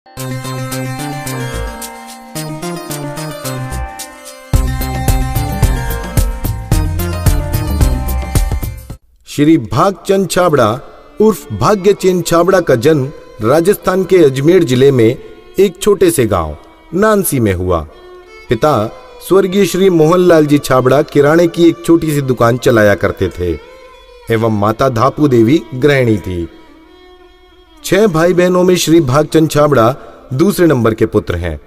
श्री भागचंद छाबड़ा उर्फ भाग्यचंद छाबड़ा का जन्म राजस्थान के अजमेर जिले में एक छोटे से गांव नानसी में हुआ। पिता स्वर्गीय श्री मोहनलाल जी छाबड़ा किराने की एक छोटी सी दुकान चलाया करते थे एवं माता धापू देवी गृहिणी थी। 6 भाई बहनों में श्री भागचंद छाबड़ा दूसरे नंबर के पुत्र हैं।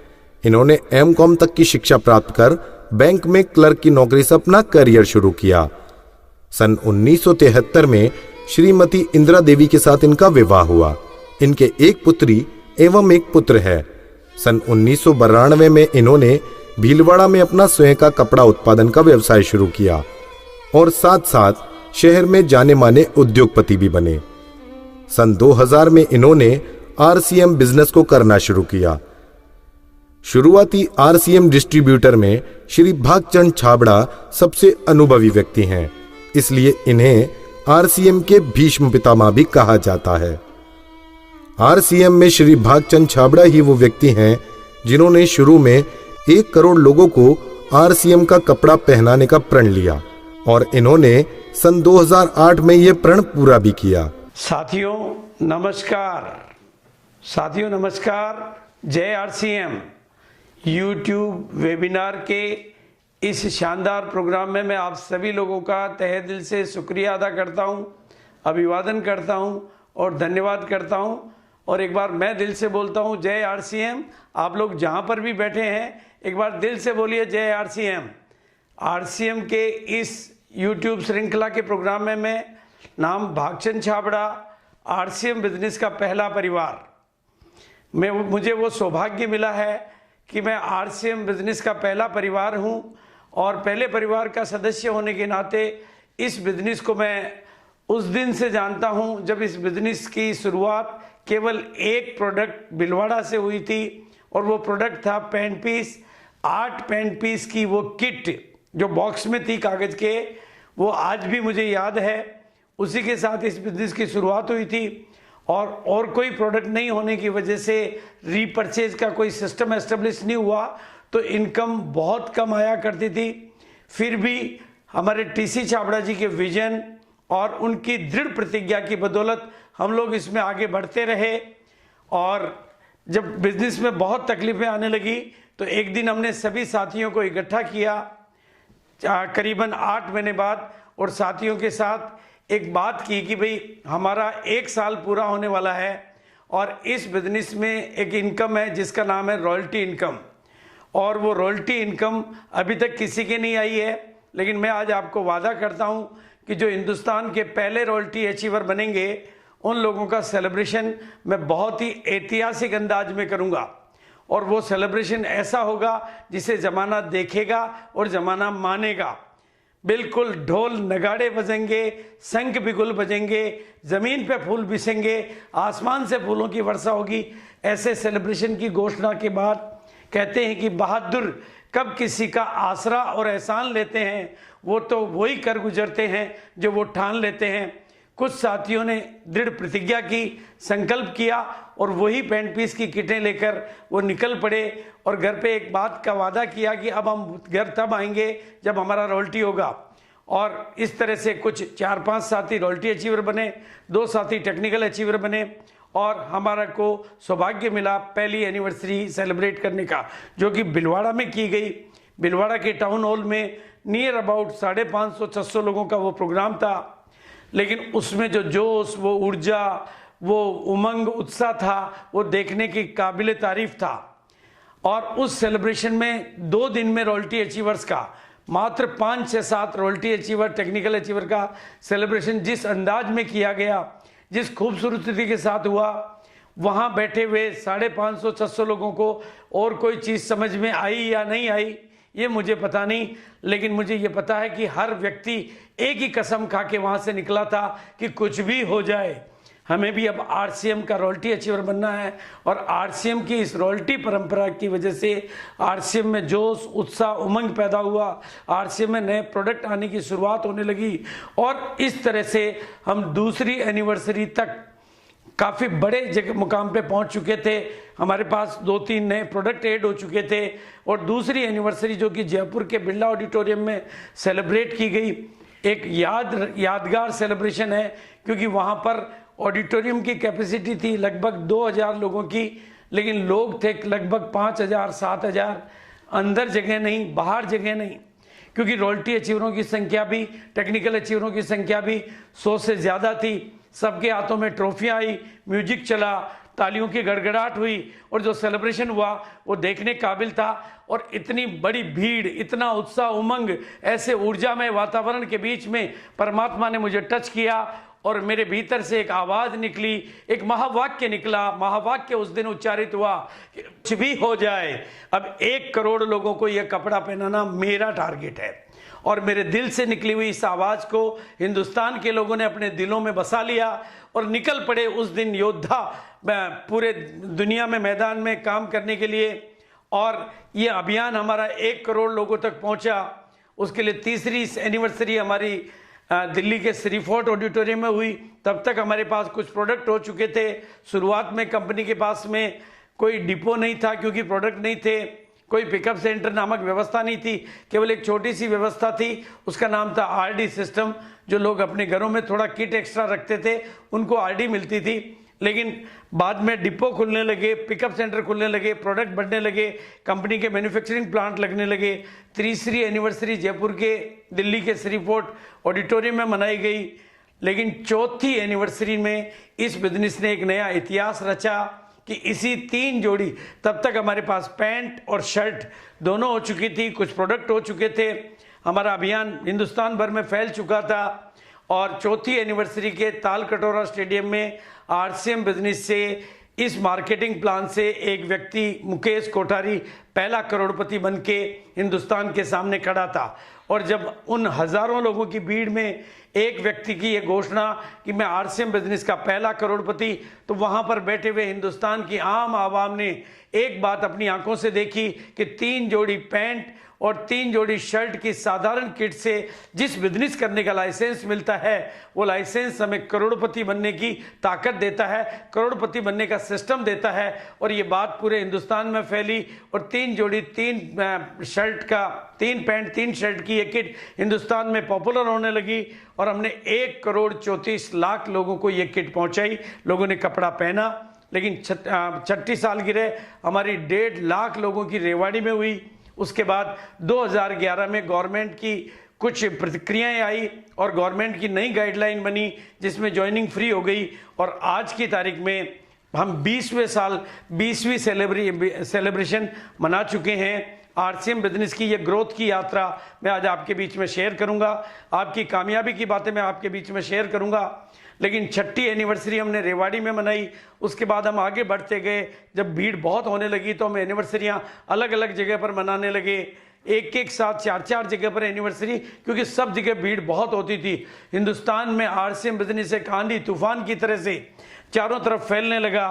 इन्होंने एमकॉम तक की शिक्षा प्राप्त कर बैंक में क्लर्क की नौकरी से अपना करियर शुरू किया। सन 1973 में श्रीमती इंदिरा देवी के साथ इनका विवाह हुआ। इनके एक पुत्री एवं एक पुत्र है। सन 1992 में इन्होंने भीलवाड़ा में अपना स्वयं का कपड़ा उत्पादन का व्यवसाय शुरू किया और साथ साथ शहर में जाने माने उद्योगपति भी बने। सन 2000 में इन्होंने आरसीएम बिजनेस को करना शुरू किया। शुरुआती आरसीएम डिस्ट्रीब्यूटर में श्री भागचंद छाबड़ा सबसे अनुभवी व्यक्ति हैं, इसलिए इन्हें आरसीएम के भीष्म पितामह भी कहा जाता है। आरसीएम में श्री भागचंद छाबड़ा ही वो व्यक्ति हैं जिन्होंने शुरू में 1 करोड़ लोगों को आरसीएम का कपड़ा पहनाने का प्रण लिया और इन्होंने सन 2008 में यह प्रण पूरा भी किया। साथियों नमस्कार। जय आरसीएम यूट्यूब वेबिनार के इस शानदार प्रोग्राम में मैं आप सभी लोगों का तहे दिल से शुक्रिया अदा करता हूं, अभिवादन करता हूं और धन्यवाद करता हूं। और एक बार मैं दिल से बोलता हूं जय आरसीएम। आप लोग जहां पर भी बैठे हैं एक बार दिल से बोलिए जय आरसीएम। आरसीएम के इस यूट्यूब श्रृंखला के प्रोग्राम में मैं नाम भागचंद छाबड़ा, आरसीएम बिजनेस का पहला परिवार, मुझे वो सौभाग्य मिला है कि मैं आरसीएम बिजनेस का पहला परिवार हूं और पहले परिवार का सदस्य होने के नाते इस बिजनेस को मैं उस दिन से जानता हूं जब इस बिजनेस की शुरुआत केवल एक प्रोडक्ट भिलवाड़ा से हुई थी और वो प्रोडक्ट था पेंट पीस। 8 पेंट पीस की वो किट जो बॉक्स में थी कागज के, वो आज भी मुझे याद है। उसी के साथ इस बिजनेस की शुरुआत हुई थी और कोई प्रोडक्ट नहीं होने की वजह से रीपरचेज का कोई सिस्टम एस्टेब्लिश नहीं हुआ, तो इनकम बहुत कम आया करती थी। फिर भी हमारे टीसी छाबड़ा जी के विजन और उनकी दृढ़ प्रतिज्ञा की बदौलत हम लोग इसमें आगे बढ़ते रहे। और जब बिजनेस में बहुत तकलीफें आने लगी तो एक दिन हमने सभी साथियों को इकट्ठा किया करीबन 8 महीने बाद और साथियों के साथ एक बात की कि भाई हमारा 1 साल पूरा होने वाला है और इस बिजनेस में एक इनकम है जिसका नाम है रॉयल्टी इनकम, और वो रॉयल्टी इनकम अभी तक किसी के नहीं आई है। लेकिन मैं आज आपको वादा करता हूं कि जो हिंदुस्तान के पहले रॉयल्टी अचीवर बनेंगे उन लोगों का सेलिब्रेशन मैं बहुत ही ऐतिहासिक अंदाज में करूंगा और वो सेलिब्रेशन ऐसा होगा जिसे ज़माना देखेगा और ज़माना मानेगा। बिल्कुल ढोल नगाड़े बजेंगे, शंख बिगुल बजेंगे, ज़मीन पे फूल बिछेंगे, आसमान से फूलों की वर्षा होगी। ऐसे सेलिब्रेशन की घोषणा के बाद कहते हैं कि बहादुर कब किसी का आसरा और एहसान लेते हैं, वो तो वही कर गुजरते हैं जो वो ठान लेते हैं। कुछ साथियों ने दृढ़ प्रतिज्ञा की, संकल्प किया और वही पेंट पीस की किटें लेकर वो निकल पड़े और घर पे एक बात का वादा किया कि अब हम घर तब आएंगे जब हमारा रॉयल्टी होगा। और इस तरह से कुछ 4-5 साथी रॉयल्टी अचीवर बने, 2 साथी टेक्निकल अचीवर बने और हमारा को सौभाग्य मिला पहली एनिवर्सरी सेलिब्रेट करने का, जो कि भिलवाड़ा में की गई। भिलवाड़ा के टाउन हॉल में नियर अबाउट 550-600 लोगों का वो प्रोग्राम था। लेकिन उसमें जो जोश, वो ऊर्जा, वो उमंग, उत्साह था, वो देखने की काबिले तारीफ था। और उस सेलिब्रेशन में 2 दिन में रॉयल्टी अचीवर्स का मात्र 5, 6, 7 रॉयल्टी अचीवर, टेक्निकल अचीवर का सेलिब्रेशन जिस अंदाज में किया गया, जिस खूबसूरती के साथ हुआ, वहाँ बैठे हुए 550-600 लोगों को और कोई चीज़ समझ में आई या नहीं आई ये मुझे पता नहीं, लेकिन मुझे ये पता है कि हर व्यक्ति एक ही कसम खा के वहाँ से निकला था कि कुछ भी हो जाए हमें भी अब आरसीएम का रॉयल्टी अचीवर बनना है। और आरसीएम की इस रॉयल्टी परंपरा की वजह से आरसीएम में जोश, उत्साह, उमंग पैदा हुआ। आरसीएम में नए प्रोडक्ट आने की शुरुआत होने लगी और इस तरह से हम दूसरी एनिवर्सरी तक काफ़ी बड़े जगह मुकाम पे पहुंच चुके थे। हमारे पास 2-3 नए प्रोडक्ट ऐड हो चुके थे और दूसरी एनिवर्सरी जो कि जयपुर के बिरला ऑडिटोरियम में सेलिब्रेट की गई, एक यादगार सेलिब्रेशन है, क्योंकि वहाँ पर ऑडिटोरियम की कैपेसिटी थी लगभग 2000 लोगों की, लेकिन लोग थे लगभग 5000-7000। अंदर जगह नहीं, बाहर जगह नहीं, क्योंकि रॉयल्टी अचीवरों की संख्या भी, टेक्निकल अचीवरों की संख्या भी 100 से ज़्यादा थी। सबके हाथों में ट्रॉफियाँ आई, म्यूजिक चला, तालियों की गड़गड़ाहट हुई और जो सेलिब्रेशन हुआ वो देखने काबिल था। और इतनी बड़ी भीड़, इतना उत्साह, उमंग, ऐसे ऊर्जामय वातावरण के बीच में परमात्मा ने मुझे टच किया और मेरे भीतर से एक आवाज़ निकली, एक महावाक्य निकला। महावाक्य उस दिन उच्चारित हुआ कि कुछ भी हो जाए, अब 1 करोड़ लोगों को यह कपड़ा पहनाना मेरा टारगेट है। और मेरे दिल से निकली हुई इस आवाज़ को हिंदुस्तान के लोगों ने अपने दिलों में बसा लिया और निकल पड़े उस दिन योद्धा पूरे दुनिया में मैदान में काम करने के लिए। और ये अभियान हमारा 1 करोड़ लोगों तक पहुंचा। उसके लिए तीसरी एनिवर्सरी हमारी दिल्ली के श्री फोर्ट ऑडिटोरियम में हुई। तब तक हमारे पास कुछ प्रोडक्ट हो चुके थे। शुरुआत में कंपनी के पास में कोई डिपो नहीं था, क्योंकि प्रोडक्ट नहीं थे, कोई पिकअप सेंटर नामक व्यवस्था नहीं थी, केवल एक छोटी सी व्यवस्था थी, उसका नाम था आरडी सिस्टम। जो लोग अपने घरों में थोड़ा किट एक्स्ट्रा रखते थे उनको आरडी मिलती थी। लेकिन बाद में डिपो खुलने लगे, पिकअप सेंटर खुलने लगे, प्रोडक्ट बढ़ने लगे, कंपनी के मैन्युफैक्चरिंग प्लांट लगने लगे। तीसरी एनिवर्सरी जयपुर के दिल्ली के श्री फोर्ट ऑडिटोरियम में मनाई गई। लेकिन चौथी एनिवर्सरी में इस बिजनेस ने एक नया इतिहास रचा कि इसी 3 जोड़ी, तब तक हमारे पास पैंट और शर्ट दोनों हो चुकी थी, कुछ प्रोडक्ट हो चुके थे, हमारा अभियान हिंदुस्तान भर में फैल चुका था। और चौथी एनिवर्सरी के ताल कटोरा स्टेडियम में आरसीएम बिजनेस से, इस मार्केटिंग प्लान से एक व्यक्ति मुकेश कोठारी पहला करोड़पति बन के हिंदुस्तान के सामने खड़ा था। और जब उन हजारों लोगों की भीड़ में एक व्यक्ति की ये घोषणा कि मैं आरसीएम बिजनेस का पहला करोड़पति, तो वहां पर बैठे हुए हिंदुस्तान की आम आवाम ने एक बात अपनी आंखों से देखी कि 3 जोड़ी पैंट और 3 जोड़ी शर्ट की साधारण किट से जिस बिजनेस करने का लाइसेंस मिलता है, वो लाइसेंस हमें करोड़पति बनने की ताकत देता है, करोड़पति बनने का सिस्टम देता है। और ये बात पूरे हिंदुस्तान में फैली और 3 जोड़ी 3 शर्ट का, 3 पैंट 3 शर्ट की ये किट हिंदुस्तान में पॉपुलर होने लगी। और हमने 1,34,00,000 लोगों को ये किट पहुंचाई, लोगों ने कपड़ा पहना। लेकिन छठी सालगिरह हमारी 1.5 लाख लोगों की रेवाड़ी में हुई। उसके बाद 2011 में गवर्नमेंट की कुछ प्रतिक्रियाएं आई और गवर्नमेंट की नई गाइडलाइन बनी जिसमें ज्वाइनिंग फ्री हो गई। और आज की तारीख में हम 20वें साल 20वीं सेलिब्रेशन मना चुके हैं। आरसीएम बिजनेस की ये ग्रोथ की यात्रा मैं आज आपके बीच में शेयर करूंगा, आपकी कामयाबी की बातें मैं आपके बीच में शेयर करूंगा। लेकिन छठी एनिवर्सरी हमने रेवाड़ी में मनाई। उसके बाद हम आगे बढ़ते गए, जब भीड़ बहुत होने लगी तो हम एनिवर्सरियां अलग अलग जगह पर मनाने लगे, एक साथ 4 जगह पर एनिवर्सरी, क्योंकि सब जगह भीड़ बहुत होती थी। हिंदुस्तान में आरसीएम बिजनेस एक आंधी तूफान की तरह से चारों तरफ फैलने लगा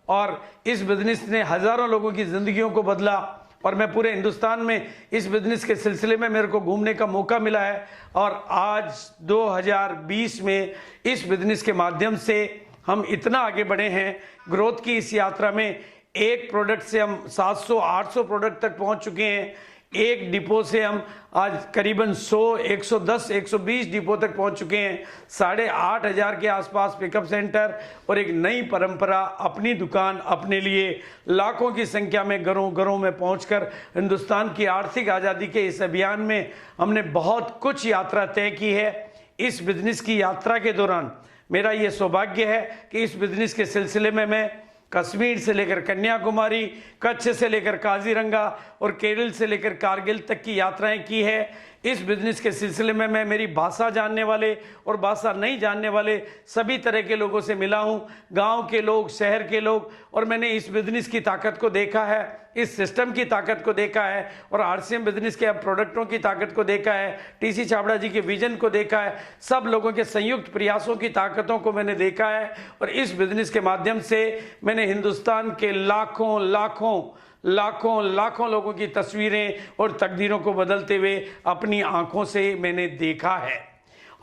और इस बिजनेस ने हजारों लोगों की जिंदगियों को बदला। और मैं पूरे हिंदुस्तान में इस बिजनेस के सिलसिले में मेरे को घूमने का मौका मिला है। और आज 2020 में इस बिजनेस के माध्यम से हम इतना आगे बढ़े हैं ग्रोथ की इस यात्रा में। एक प्रोडक्ट से हम 700-800 प्रोडक्ट तक पहुंच चुके हैं। एक डिपो से हम आज करीबन 100, 110, 120 डिपो तक पहुंच चुके हैं। 8,500 के आसपास पिकअप सेंटर और एक नई परंपरा, अपनी दुकान अपने लिए, लाखों की संख्या में घरों घरों में पहुंचकर हिंदुस्तान की आर्थिक आज़ादी के इस अभियान में हमने बहुत कुछ यात्रा तय की है। इस बिजनेस की यात्रा के दौरान मेरा ये सौभाग्य है कि इस बिजनेस के सिलसिले में मैं कश्मीर से लेकर कन्याकुमारी, कच्छ से लेकर काजीरंगा और केरल से लेकर कारगिल तक की यात्राएं की है। इस बिजनेस के सिलसिले में मैं मेरी भाषा जानने वाले और भाषा नहीं जानने वाले सभी तरह के लोगों से मिला हूं, गांव के लोग, शहर के लोग, और मैंने इस बिजनेस की ताकत को देखा है, इस सिस्टम की ताकत को देखा है और आरसीएम बिजनेस के प्रोडक्टों की ताकत को देखा है, टीसी छाबड़ा जी के विजन को देखा है, सब लोगों के संयुक्त प्रयासों की ताकतों को मैंने देखा है। और इस बिजनेस के माध्यम से मैंने हिंदुस्तान के लाखों लाखों लाखों लाखों लोगों की तस्वीरें और तकदीरों को बदलते हुए अपनी आंखों से मैंने देखा है।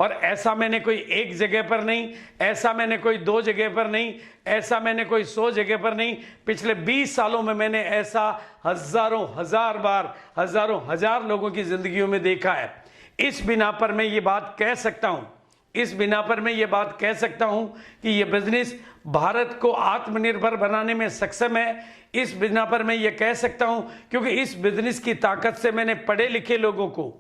और ऐसा मैंने कोई एक जगह पर नहीं, ऐसा मैंने कोई 2 जगह पर नहीं, ऐसा मैंने कोई 100 जगह पर नहीं, पिछले 20 सालों में मैंने ऐसा हजारों हजार बार, हजारों हजार लोगों की जिंदगियों में देखा है। इस बिना पर मैं ये बात कह सकता हूं, इस बिना पर मैं ये बात कह सकता हूं कि ये बिजनेस भारत को आत्मनिर्भर बनाने में सक्षम है। इस बिना पर मैं ये कह सकता हूं क्योंकि इस बिजनेस की ताकत से मैंने पढ़े लिखे लोगों को,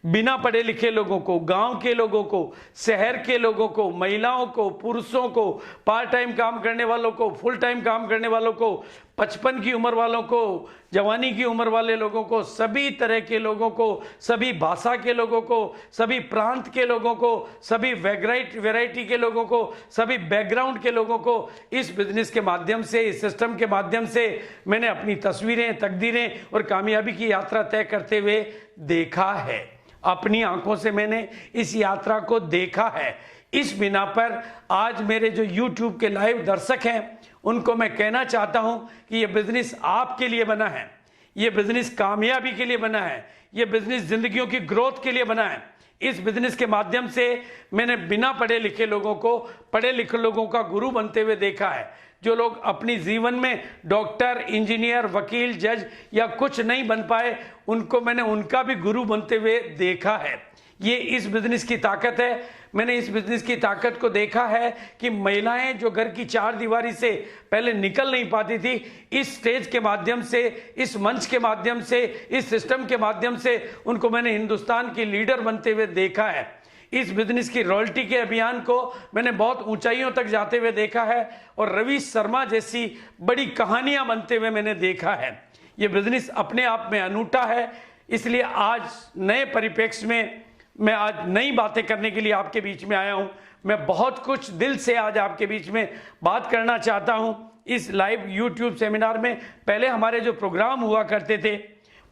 बिना पढ़े लिखे लोगों को, गांव के लोगों को, शहर के लोगों को, महिलाओं को, पुरुषों को, पार्ट टाइम काम करने वालों को, फुल टाइम काम करने वालों को, 55 की उम्र वालों को, जवानी की उम्र वाले लोगों को, सभी तरह के लोगों को, सभी भाषा के लोगों को, सभी प्रांत के लोगों को, सभी वैरायटी के लोगों को, सभी बैकग्राउंड के लोगों को इस बिजनेस के माध्यम से, इस सिस्टम के माध्यम से मैंने अपनी तस्वीरें, तकदीरें और कामयाबी की यात्रा तय करते हुए देखा है। अपनी आंखों से मैंने इस यात्रा को देखा है। इस बिना पर आज मेरे जो YouTube के लाइव दर्शक हैं उनको मैं कहना चाहता हूं कि यह बिजनेस आपके लिए बना है, यह बिजनेस कामयाबी के लिए बना है, यह बिजनेस जिंदगियों की ग्रोथ के लिए बना है। इस बिजनेस के माध्यम से मैंने बिना पढ़े लिखे लोगों को पढ़े लिखे लोगों का गुरु बनते हुए देखा है। जो लोग अपनी जीवन में डॉक्टर, इंजीनियर, वकील, जज या कुछ नहीं बन पाए, उनको मैंने उनका भी गुरु बनते हुए देखा है। ये इस बिजनेस की ताकत है। मैंने इस बिजनेस की ताकत को देखा है कि महिलाएं जो घर की 4 दीवारी से पहले निकल नहीं पाती थी, इस स्टेज के माध्यम से, इस मंच के माध्यम से, इस सिस्टम के माध्यम से उनको मैंने हिंदुस्तान की लीडर बनते हुए देखा है। इस बिजनेस की रॉयल्टी के अभियान को मैंने बहुत ऊंचाइयों तक जाते हुए देखा है और रवि शर्मा जैसी बड़ी कहानियां बनते हुए मैंने देखा है। यह बिजनेस अपने आप में अनूठा है, इसलिए आज नए परिप्रेक्ष्य में मैं आज नई बातें करने के लिए आपके बीच में आया हूं। मैं बहुत कुछ दिल से आज आपके बीच में बात करना चाहता हूं। इस लाइव YouTube सेमिनार में पहले हमारे जो प्रोग्राम हुआ करते थे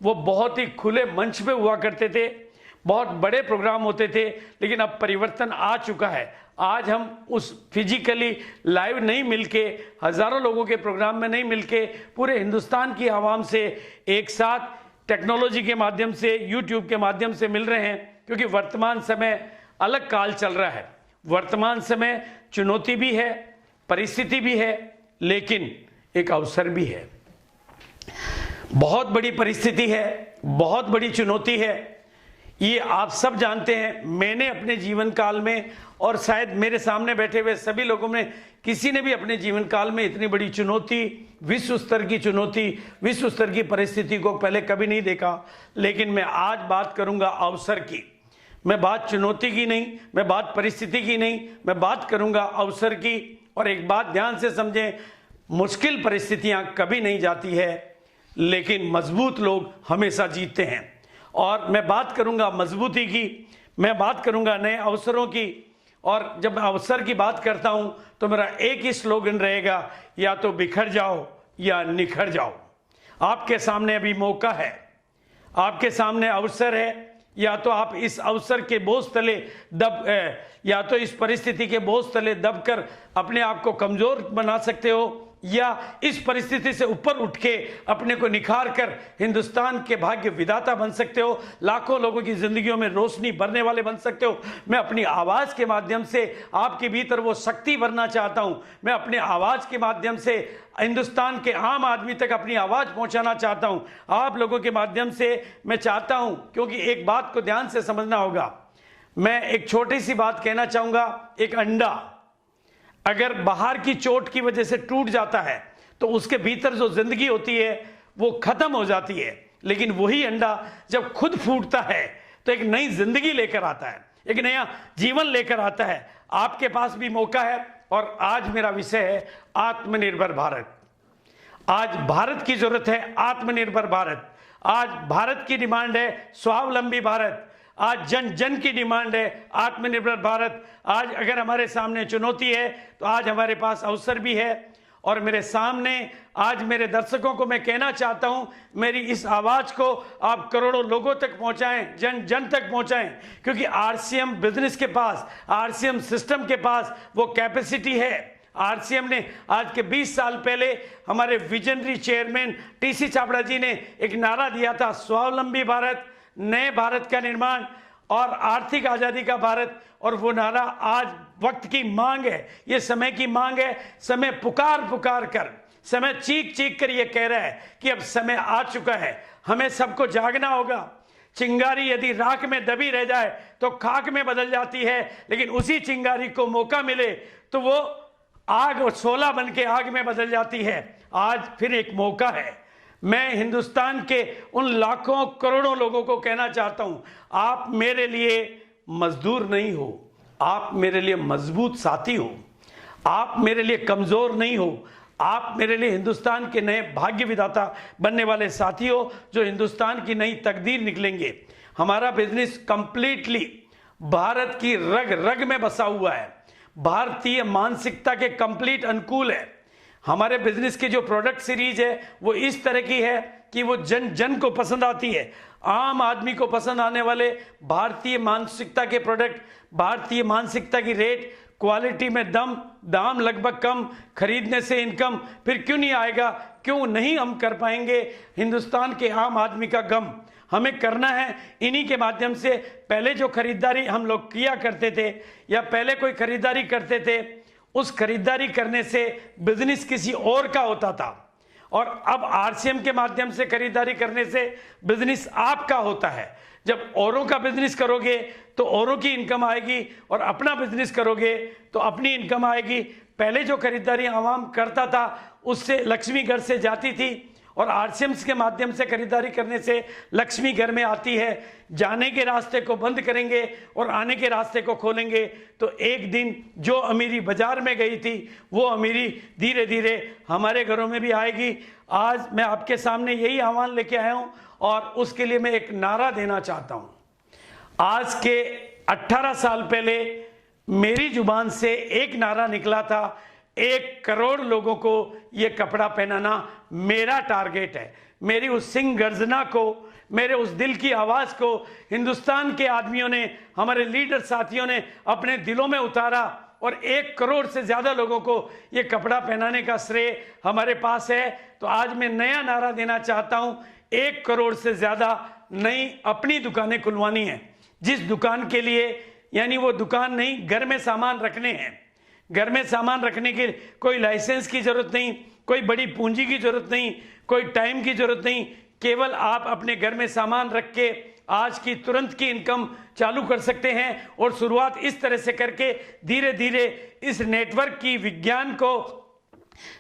वो बहुत ही खुले मंच पे हुआ करते थे, बहुत बड़े प्रोग्राम होते थे, लेकिन अब परिवर्तन आ चुका है। आज हम उस फिजिकली लाइव नहीं मिलके, हजारों लोगों के प्रोग्राम में नहीं मिलके, पूरे हिंदुस्तान की आवाम से एक साथ टेक्नोलॉजी के माध्यम से, YouTube के माध्यम से मिल रहे हैं, क्योंकि वर्तमान समय अलग काल चल रहा है। वर्तमान समय चुनौती भी है, परिस्थिति भी है, लेकिन एक अवसर भी है। बहुत बड़ी परिस्थिति है, बहुत बड़ी चुनौती है, ये आप सब जानते हैं। मैंने अपने जीवन काल में और शायद मेरे सामने बैठे हुए सभी लोगों में किसी ने भी अपने जीवन काल में इतनी बड़ी चुनौती, विश्व स्तर की चुनौती, विश्व स्तर की परिस्थिति को पहले कभी नहीं देखा। लेकिन मैं आज बात करूंगा अवसर की। मैं बात चुनौती की नहीं, मैं बात परिस्थिति की नहीं, मैं बात करूंगा अवसर की। और एक बात ध्यान से समझें, मुश्किल परिस्थितियां कभी नहीं जाती है, लेकिन मजबूत लोग हमेशा जीतते हैं। और मैं बात करूंगा मजबूती की, मैं बात करूंगा नए अवसरों की। और जब मैं अवसर की बात करता हूं तो मेरा एक ही स्लोगन रहेगा, या तो बिखर जाओ या निखर जाओ। आपके सामने अभी मौका है, आपके सामने अवसर है। या तो आप इस अवसर के बोझ तले या तो इस परिस्थिति के बोझ तले दबकर अपने आप को कमजोर बना सकते हो, या इस परिस्थिति से ऊपर उठ के अपने को निखार कर हिंदुस्तान के भाग्य विधाता बन सकते हो, लाखों लोगों की जिंदगियों में रोशनी भरने वाले बन सकते हो। मैं अपनी आवाज के माध्यम से आपके भीतर वो शक्ति भरना चाहता हूं। मैं अपने आवाज के माध्यम से हिंदुस्तान के आम आदमी तक अपनी आवाज पहुंचाना चाहता हूं। आप लोगों के माध्यम से मैं चाहता हूं, क्योंकि एक बात को ध्यान से समझना होगा। मैं एक छोटी सी बात कहना चाहूंगा। एक अंडा अगर बाहर की चोट की वजह से टूट जाता है तो उसके भीतर जो जिंदगी होती है वो खत्म हो जाती है, लेकिन वही अंडा जब खुद फूटता है तो एक नई जिंदगी लेकर आता है, एक नया जीवन लेकर आता है। आपके पास भी मौका है। और आज मेरा विषय है आत्मनिर्भर भारत। आज भारत की जरूरत है आत्मनिर्भर भारत। आज भारत की डिमांड है स्वावलंबी भारत। आज जन जन की डिमांड है आत्मनिर्भर भारत। आज अगर हमारे सामने चुनौती है तो आज हमारे पास अवसर भी है। और मेरे सामने आज मेरे दर्शकों को मैं कहना चाहता हूं, मेरी इस आवाज को आप करोड़ों लोगों तक पहुंचाएं, जन जन तक पहुंचाएं, क्योंकि आरसीएम बिजनेस के पास, आरसीएम सिस्टम के पास वो कैपेसिटी है। आरसीएम ने आज के 20 साल पहले हमारे विजनरी चेयरमैन टीसी छाबड़ा जी ने एक नारा दिया था, स्वावलंबी भारत, नए भारत का निर्माण। और आर्थिक आज़ादी का भारत, और वो नारा आज वक्त की मांग है, ये समय की मांग है। समय पुकार पुकार कर, समय चीख चीख कर ये कह रहा है कि अब समय आ चुका है, हमें सबको जागना होगा। चिंगारी यदि राख में दबी रह जाए तो खाक में बदल जाती है, लेकिन उसी चिंगारी को मौका मिले तो वो आग और शोला बन के आग में बदल जाती है। आज फिर एक मौका है। मैं हिंदुस्तान के उन लाखों करोड़ों लोगों को कहना चाहता हूं, आप मेरे लिए मजदूर नहीं हो, आप मेरे लिए मजबूत साथी हो। आप मेरे लिए कमजोर नहीं हो, आप मेरे लिए हिंदुस्तान के नए भाग्य विधाता बनने वाले साथी हो, जो हिंदुस्तान की नई तकदीर निकलेंगे। हमारा बिजनेस कंप्लीटली भारत की रग रग में बसा हुआ है, भारतीय मानसिकता के कंप्लीट अनुकूल है। हमारे बिजनेस की जो प्रोडक्ट सीरीज है वो इस तरह की है कि वो जन जन को पसंद आती है। आम आदमी को पसंद आने वाले भारतीय मानसिकता के प्रोडक्ट, भारतीय मानसिकता की रेट, क्वालिटी में दम, दाम लगभग कम, खरीदने से इनकम, फिर क्यों नहीं आएगा, क्यों नहीं हम कर पाएंगे हिंदुस्तान के आम आदमी का गम हमें करना है। इन्हीं के माध्यम से पहले जो खरीदारी हम लोग किया करते थे या पहले कोई खरीदारी करते थे, उस खरीदारी करने से बिजनेस किसी और का होता था, और अब आरसीएम के माध्यम से खरीदारी करने से बिजनेस आपका होता है। जब औरों का बिजनेस करोगे तो औरों की इनकम आएगी, और अपना बिजनेस करोगे तो अपनी इनकम आएगी। पहले जो खरीदारी आवाम करता था उससे लक्ष्मी घर से जाती थी, और आरसीएम्स के माध्यम से खरीदारी करने से लक्ष्मी घर में आती है। जाने के रास्ते को बंद करेंगे और आने के रास्ते को खोलेंगे तो एक दिन जो अमीरी बाजार में गई थी वो अमीरी धीरे धीरे हमारे घरों में भी आएगी। आज मैं आपके सामने यही आह्वान लेके आया हूं, और उसके लिए मैं एक नारा देना चाहता हूं। आज के 18 साल पहले मेरी जुबान से एक नारा निकला था, 1 करोड़ लोगों को ये कपड़ा पहनाना मेरा टारगेट है। मेरी उस सिंह गर्जना को, मेरे उस दिल की आवाज को हिंदुस्तान के आदमियों ने, हमारे लीडर साथियों ने अपने दिलों में उतारा, और 1 करोड़ से ज्यादा लोगों को ये कपड़ा पहनाने का श्रेय हमारे पास है। तो आज मैं नया नारा देना चाहता हूं, 1 करोड़ से ज्यादा नई अपनी दुकानें खुलवानी है। जिस दुकान के लिए, यानी वो दुकान नहीं, घर में सामान रखने हैं। घर में सामान रखने के कोई लाइसेंस की जरूरत नहीं, कोई बड़ी पूंजी की जरूरत नहीं, कोई टाइम की जरूरत नहीं। केवल आप अपने घर में सामान रख के आज की तुरंत की इनकम चालू कर सकते हैं, और शुरुआत इस तरह से करके धीरे धीरे इस नेटवर्क की विज्ञान को,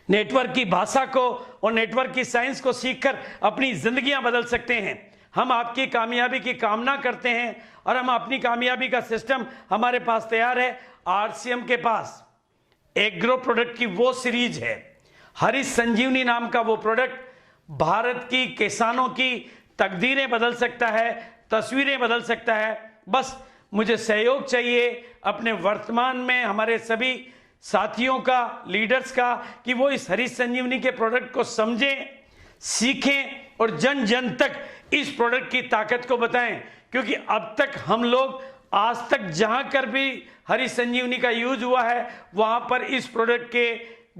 नेटवर्क की भाषा को और नेटवर्क की साइंस को सीखकर अपनी जिंदगियां बदल सकते हैं। हम आपकी कामयाबी की कामना करते हैं, और हम अपनी कामयाबी का सिस्टम हमारे पास तैयार है। आरसीएम के पास एग्रो प्रोडक्ट की वो सीरीज है, हरी संजीवनी नाम का वो प्रोडक्ट भारत की किसानों की तकदीरें बदल सकता है, तस्वीरें बदल सकता है। बस मुझे सहयोग चाहिए अपने वर्तमान में हमारे सभी साथियों का, लीडर्स का, कि वो इस हरी संजीवनी के प्रोडक्ट को समझें, सीखें और जन जन तक इस प्रोडक्ट की ताकत को बताएं। क्योंकि अब तक हम लोग, आज तक जहां कर भी हरी संजीवनी का यूज हुआ है वहां पर इस प्रोडक्ट के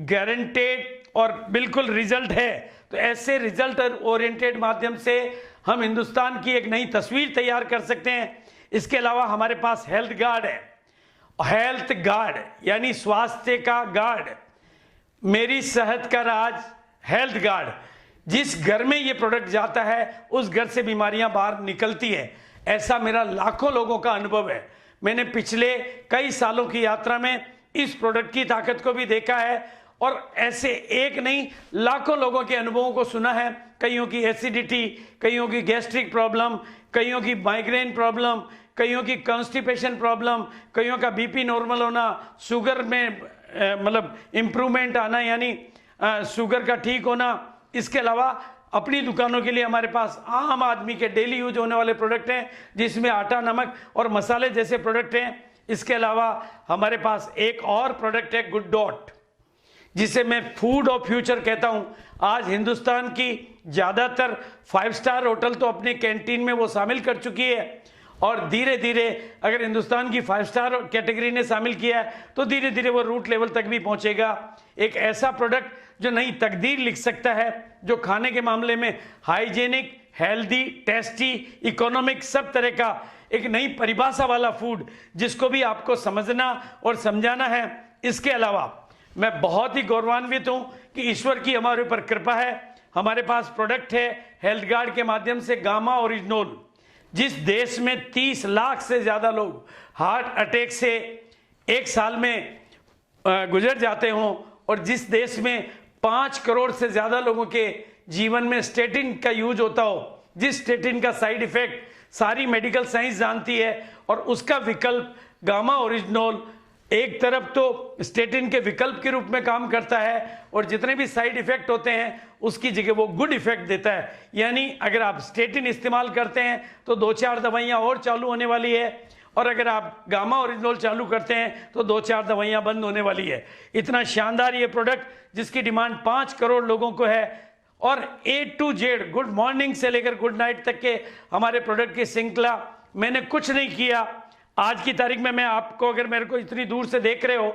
गारंटेड और बिल्कुल रिजल्ट है। तो ऐसे रिजल्ट ओरिएंटेड माध्यम से हम हिंदुस्तान की एक नई तस्वीर तैयार कर सकते हैं। इसके अलावा हमारे पास हेल्थ गार्ड है, हेल्थ गार्ड यानी स्वास्थ्य का गार्ड, मेरी सेहत का राज हेल्थ गार्ड। जिस घर में ये प्रोडक्ट जाता है उस घर से बीमारियां बाहर निकलती है। ऐसा मेरा लाखों लोगों का अनुभव है। मैंने पिछले कई सालों की यात्रा में इस प्रोडक्ट की ताकत को भी देखा है, और ऐसे एक नहीं लाखों लोगों के अनुभवों को सुना है। कईयों की एसिडिटी, कईयों की गैस्ट्रिक प्रॉब्लम, कईयों की माइग्रेन प्रॉब्लम, कईयों की कॉन्स्टिपेशन प्रॉब्लम, कईयों का बीपी नॉर्मल होना, शुगर में मतलब इम्प्रूवमेंट आना, यानी शुगर का ठीक होना। इसके अलावा अपनी दुकानों के लिए हमारे पास आम आदमी के डेली यूज होने वाले प्रोडक्ट हैं, जिसमें आटा, नमक और मसाले जैसे प्रोडक्ट हैं। इसके अलावा हमारे पास एक और प्रोडक्ट है गुड डॉट, जिसे मैं फूड ऑफ फ्यूचर कहता हूं। आज हिंदुस्तान की ज्यादातर 5 स्टार होटल तो अपने कैंटीन में वो शामिल कर चुकी है, और धीरे धीरे अगर हिंदुस्तान की 5 स्टार कैटेगरी ने शामिल किया है तो धीरे धीरे वो रूट लेवल तक भी पहुंचेगा। एक ऐसा प्रोडक्ट जो नई तकदीर लिख सकता है, जो खाने के मामले में हाइजेनिक, हेल्दी, टेस्टी, इकोनॉमिक सब तरह का एक नई परिभाषा वाला फूड जिसको भी आपको समझना और समझाना है। इसके अलावा मैं बहुत ही गौरवान्वित हूं कि ईश्वर की हमारे ऊपर कृपा है। हमारे पास प्रोडक्ट है हेल्थ गार्ड के माध्यम से गामा ओरिजिनोल। जिस देश में 30 लाख से ज्यादा लोग हार्ट अटैक से एक साल में गुजर जाते हों और जिस देश में 5 करोड़ से ज्यादा लोगों के जीवन में स्टेटिन का यूज होता हो, जिस स्टेटिन का साइड इफेक्ट सारी मेडिकल साइंस जानती है, और उसका विकल्प गामा ओरिजिनोल एक तरफ तो स्टेटिन के विकल्प के रूप में काम करता है और जितने भी साइड इफेक्ट होते हैं उसकी जगह वो गुड इफेक्ट देता है। यानी अगर आप स्टेटिन इस्तेमाल करते हैं तो 2-4 दवाइयां और चालू होने वाली है, और अगर आप गामा ओरिजिनोल चालू करते हैं तो 2-4 दवाइयां बंद होने वाली है। इतना शानदार ये प्रोडक्ट जिसकी डिमांड 5 करोड़ लोगों को है, और A to Z good morning से लेकर गुड नाइट तक के हमारे प्रोडक्ट की श्रृंखला। मैंने कुछ नहीं किया। आज की तारीख में मैं आपको, अगर मेरे को इतनी दूर से देख रहे हो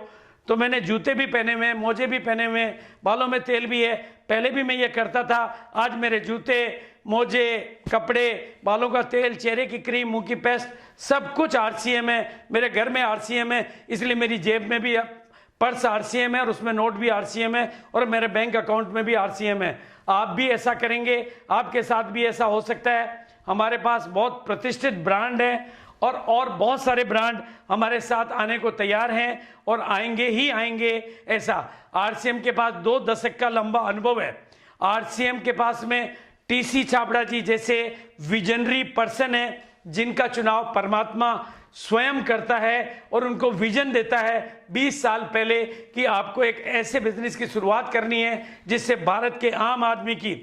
तो मैंने जूते भी पहने हुए, मोजे भी पहने हुए, बालों में तेल भी है। पहले भी मैं ये करता था। आज मेरे जूते, मोजे, कपड़े, बालों का तेल, चेहरे की क्रीम, मुंह की पेस्ट, सब कुछ RCM है। मेरे घर में RCM है, इसलिए मेरी जेब में भी पर्स RCM है और उसमें नोट भी RCM है, और मेरे बैंक अकाउंट में भी RCM है। आप भी ऐसा करेंगे, आपके साथ भी ऐसा हो सकता है। हमारे पास बहुत प्रतिष्ठित ब्रांड है और बहुत सारे ब्रांड हमारे साथ आने को तैयार हैं और आएंगे ही आएंगे। ऐसा RCM के पास 2 दशक का लंबा अनुभव है। RCM के पास में TC छाबड़ा जी जैसे विजनरी पर्सन है जिनका चुनाव परमात्मा स्वयं करता है और उनको विजन देता है 20 साल पहले कि आपको एक ऐसे बिजनेस की शुरुआत करनी है जिससे भारत के आम आदमी की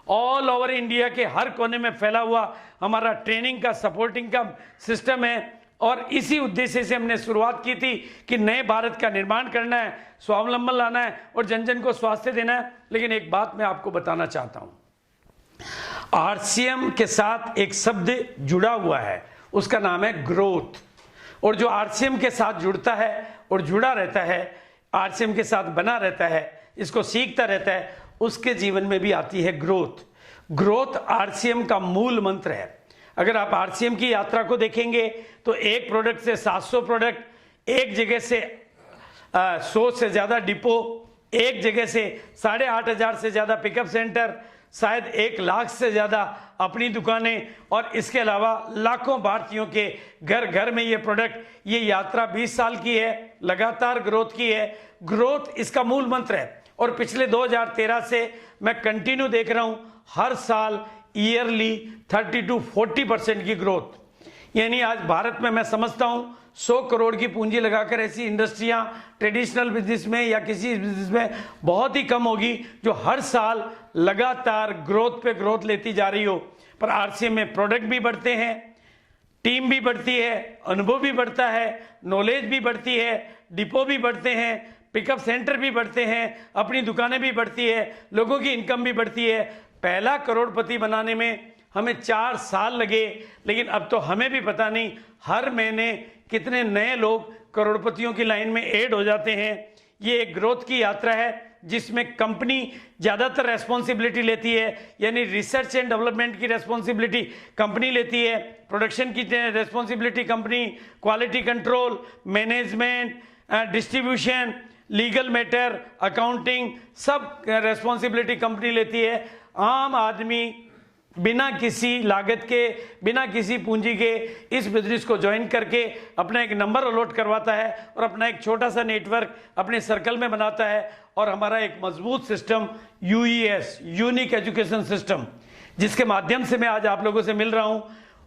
ऑल ओवर इंडिया के हर कोने में फैला हुआ हमारा ट्रेनिंग का, सपोर्टिंग का सिस्टम है। और इसी उद्देश्य से हमने शुरुआत की थी कि नए भारत का निर्माण करना है, स्वावलंबन लाना है और जन जन को स्वास्थ्य देना है। लेकिन एक बात मैं आपको बताना चाहता हूं, RCM के साथ एक शब्द जुड़ा हुआ है, उसका नाम है ग्रोथ। और जो RCM के साथ जुड़ता है और जुड़ा रहता है, RCM के साथ बना रहता है, इसको सीखता रहता है, उसके जीवन में भी आती है ग्रोथ। ग्रोथ RCM का मूल मंत्र है। अगर आप RCM की यात्रा को देखेंगे तो एक प्रोडक्ट से 700 प्रोडक्ट, एक जगह से 100 से ज्यादा डिपो, एक जगह से 8,500 से ज्यादा पिकअप सेंटर, शायद 1 लाख से ज्यादा अपनी दुकानें, और इसके अलावा लाखों भारतीयों के घर घर में ये प्रोडक्ट, ये यात्रा 20 साल की है, लगातार ग्रोथ की है। ग्रोथ इसका मूल मंत्र है और पिछले 2013 से मैं कंटिन्यू देख रहा हूं हर साल ईयरली 30 to 40% की ग्रोथ। यानी आज भारत में मैं समझता हूं 100 करोड़ की पूंजी लगाकर ऐसी इंडस्ट्रियां ट्रेडिशनल बिजनेस में या किसी बिजनेस में बहुत ही कम होगी जो हर साल लगातार ग्रोथ पे ग्रोथ लेती जा रही हो। पर RCM में प्रोडक्ट भी बढ़ते हैं, टीम भी बढ़ती है, अनुभव भी बढ़ता है, नॉलेज भी बढ़ती है, डिपो भी बढ़ते हैं, पिकअप सेंटर भी बढ़ते हैं, अपनी दुकानें भी बढ़ती है, लोगों की इनकम भी बढ़ती है। पहला करोड़पति बनाने में हमें 4 साल लगे, लेकिन अब तो हमें भी पता नहीं हर महीने कितने नए लोग करोड़पतियों की लाइन में ऐड हो जाते हैं। ये एक ग्रोथ की यात्रा है जिसमें कंपनी ज्यादातर रेस्पॉन्सिबिलिटी लेती है, यानी रिसर्च एंड डेवलपमेंट की रेस्पॉन्सिबिलिटी कंपनी लेती है, प्रोडक्शन की responsibility company, quality control, management, distribution, legal matter, accounting, सब रेस्पॉन्सिबिलिटी कंपनी लेती है। आम आदमी बिना किसी लागत के, बिना किसी पूंजी के इस बिजनेस को ज्वाइन करके अपना एक नंबर अलॉट करवाता है और अपना एक छोटा सा नेटवर्क अपने सर्कल में बनाता है। और हमारा एक मजबूत system UES, unique education system, जिसके माध्यम से मैं आज आप लोगों से मिल रहा हूं,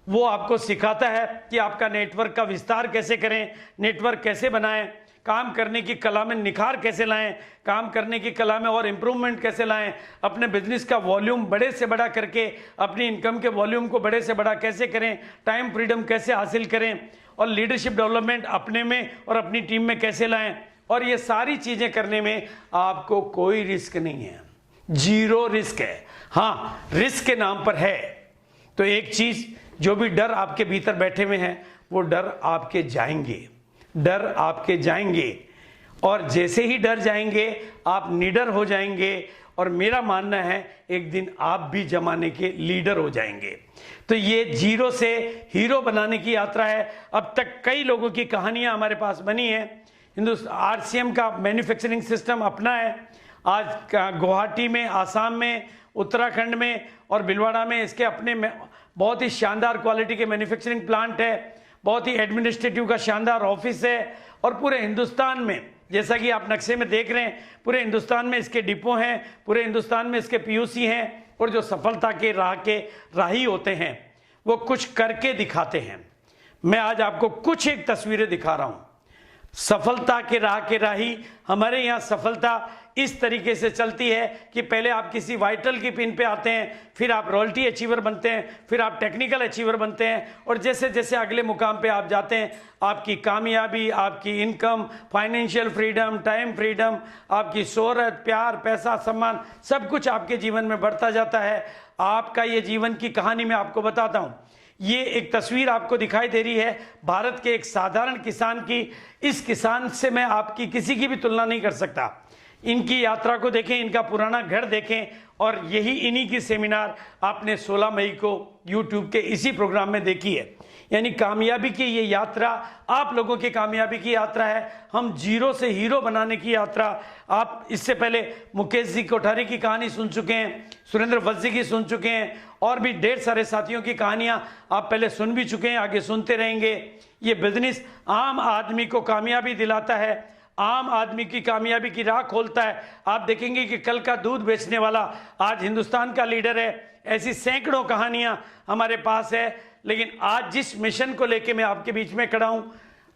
वो आपको सिखाता है कि आपका नेटवर्क का विस्तार कैसे करें, नेटवर्क कैसे बनाएं, काम करने की कला में निखार कैसे लाएं, काम करने की कला में और इम्प्रूवमेंट कैसे लाएं, अपने बिजनेस का वॉल्यूम बड़े से बड़ा करके अपनी इनकम के वॉल्यूम को बड़े से बड़ा कैसे करें, टाइम फ्रीडम कैसे हासिल करें, और लीडरशिप डेवलपमेंट अपने में और अपनी टीम में कैसे लाएं। और ये सारी चीजें करने में आपको कोई रिस्क नहीं है, 0 रिस्क है। हाँ, रिस्क के नाम पर है तो एक चीज, जो भी डर आपके भीतर बैठे हुए हैं वो डर आपके जाएंगे, डर आपके जाएंगे, और जैसे ही डर जाएंगे आप निडर हो जाएंगे और मेरा मानना है एक दिन आप भी जमाने के लीडर हो जाएंगे। तो ये जीरो से हीरो बनाने की यात्रा है। अब तक कई लोगों की कहानियां हमारे पास बनी है। हिंदुस्तान आरसीएम का मैन्युफैक्चरिंग सिस्टम अपना है। आज गुवाहाटी में, आसाम में, उत्तराखंड में और भिलवाड़ा में इसके अपने बहुत ही शानदार क्वालिटी के मैन्युफैक्चरिंग प्लांट है, बहुत ही एडमिनिस्ट्रेटिव का शानदार ऑफिस है। और पूरे हिंदुस्तान में, जैसा कि आप नक्शे में देख रहे हैं, पूरे हिंदुस्तान में इसके डिपो हैं, पूरे हिंदुस्तान में इसके पीयूसी हैं। और जो सफलता के राही होते हैं वो कुछ करके दिखाते हैं। मैं आज आपको कुछ एक तस्वीरें दिखा रहा हूं। सफलता के राही, हमारे यहाँ सफलता इस तरीके से चलती है कि पहले आप किसी वाइटल की पिन पे आते हैं, फिर आप रॉयल्टी अचीवर बनते हैं, फिर आप टेक्निकल अचीवर बनते हैं, और जैसे जैसे अगले मुकाम पे आप जाते हैं आपकी कामयाबी, आपकी income, financial freedom, time freedom, आपकी शोहरत, प्यार, पैसा, सम्मान, सब कुछ आपके जीवन में बढ़ता जाता है। आपका ये जीवन की कहानी मैं आपको बताता हूँ। ये एक तस्वीर आपको दिखाई दे रही है भारत के एक साधारण किसान की। इस किसान से मैं आपकी किसी की भी तुलना नहीं कर सकता। इनकी यात्रा को देखें, इनका पुराना घर देखें, और यही इन्हीं की सेमिनार आपने 16 मई को YouTube के इसी प्रोग्राम में देखी है। यानी कामयाबी की ये यात्रा आप लोगों की कामयाबी की यात्रा है, हम जीरो से हीरो बनाने की यात्रा। आप इससे पहले मुकेश जी कोठारी की कहानी सुन चुके हैं, सुरेंद्र वत्स जी की सुन चुके हैं, और भी ढेर सारे साथियों की कहानियां आप पहले सुन भी चुके हैं, आगे सुनते रहेंगे। ये बिजनेस आम आदमी को कामयाबी दिलाता है, आम आदमी की कामयाबी की राह खोलता है। आप देखेंगे कि कल का दूध बेचने वाला आज हिंदुस्तान का लीडर है। ऐसी सैकड़ों कहानियां हमारे पास है। लेकिन आज जिस मिशन को लेके मैं आपके बीच में खड़ा हूं,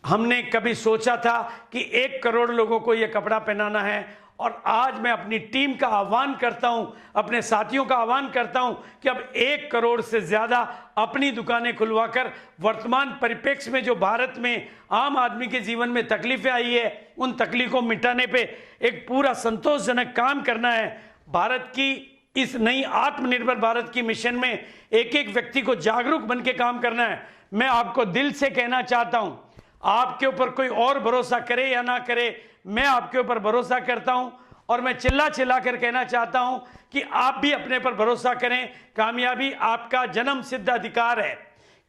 हमने कभी सोचा था कि 1 करोड़ लोगों को यह कपड़ा पहनाना है, और आज मैं अपनी टीम का आह्वान करता हूं, अपने साथियों का आह्वान करता हूं कि अब 1 करोड़ से ज्यादा अपनी दुकानें खुलवाकर वर्तमान परिप्रेक्ष्य में जो भारत में आम आदमी के जीवन में तकलीफें आई है, उन तकलीफों को मिटाने पे एक पूरा संतोषजनक काम करना है। भारत की इस नई आत्मनिर्भर भारत की मिशन में एक एक व्यक्ति को जागरूक बन के काम करना है। मैं आपको दिल से कहना चाहता हूं, आपके ऊपर कोई और भरोसा करे या ना करे, मैं आपके ऊपर भरोसा करता हूं, और मैं चिल्ला चिल्ला कर कहना चाहता हूं कि आप भी अपने पर भरोसा करें। कामयाबी आपका जन्म सिद्ध अधिकार है,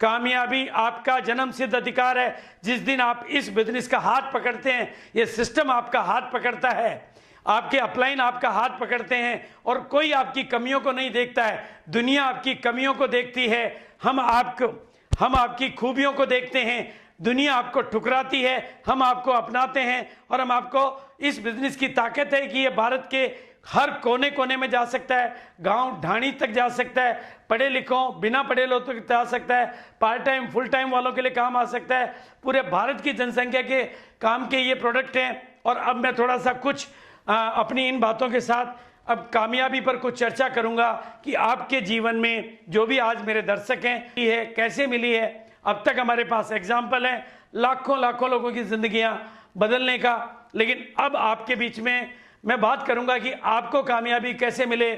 कामयाबी आपका जन्म सिद्ध अधिकार है। जिस दिन आप इस बिजनेस का हाथ पकड़ते हैं, ये सिस्टम आपका हाथ पकड़ता है, आपके अपलाइन आपका हाथ पकड़ते हैं, और कोई आपकी कमियों को नहीं देखता है, दुनिया आपकी कमियों को देखती है। हम आपकी खूबियों को देखते हैं, दुनिया आपको ठुकराती है, हम आपको अपनाते हैं। और हम आपको, इस बिजनेस की ताकत है कि ये भारत के हर कोने कोने में जा सकता है, गांव ढाणी तक जा सकता है, पढ़े लिखों, बिना पढ़े लोगों तक जा सकता है, पार्ट टाइम फुल टाइम वालों के लिए काम आ सकता है। पूरे भारत की जनसंख्या के काम के ये प्रोडक्ट हैं। और अब मैं थोड़ा सा कुछ अपनी इन बातों के साथ अब कामयाबी पर कुछ चर्चा करूंगा कि आपके जीवन में जो भी आज मेरे दर्शक हैं, ये कैसे मिली है। अब तक हमारे पास एग्जाम्पल है लाखों लाखों लोगों की जिंदगियां बदलने का, लेकिन अब आपके बीच में मैं बात करूंगा कि आपको कामयाबी कैसे मिले।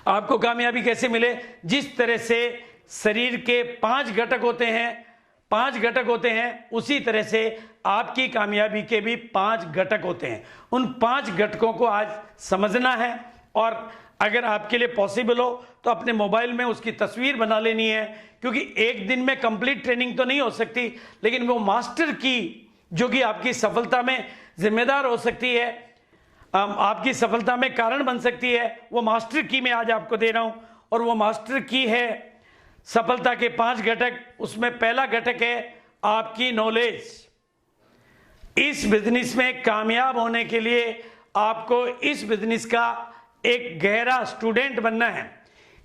आपको कामयाबी कैसे मिले, जिस तरह से शरीर के 5 घटक होते हैं, 5 घटक होते हैं, उसी तरह से आपकी कामयाबी के भी 5 घटक होते हैं। उन 5 घटकों को आज समझना है, और अगर आपके लिए पॉसिबल हो तो अपने मोबाइल में उसकी तस्वीर बना लेनी है, क्योंकि एक दिन में कंप्लीट ट्रेनिंग तो नहीं हो सकती, लेकिन वो मास्टर की जो कि आपकी सफलता में जिम्मेदार हो सकती है, आपकी सफलता में कारण बन सकती है, वो मास्टर की मैं आज आपको दे रहा हूं। और वो मास्टर की है सफलता के 5 घटक। उसमें पहला घटक है आपकी नॉलेज। इस बिजनेस में कामयाब होने के लिए आपको इस बिजनेस का एक गहरा स्टूडेंट बनना है,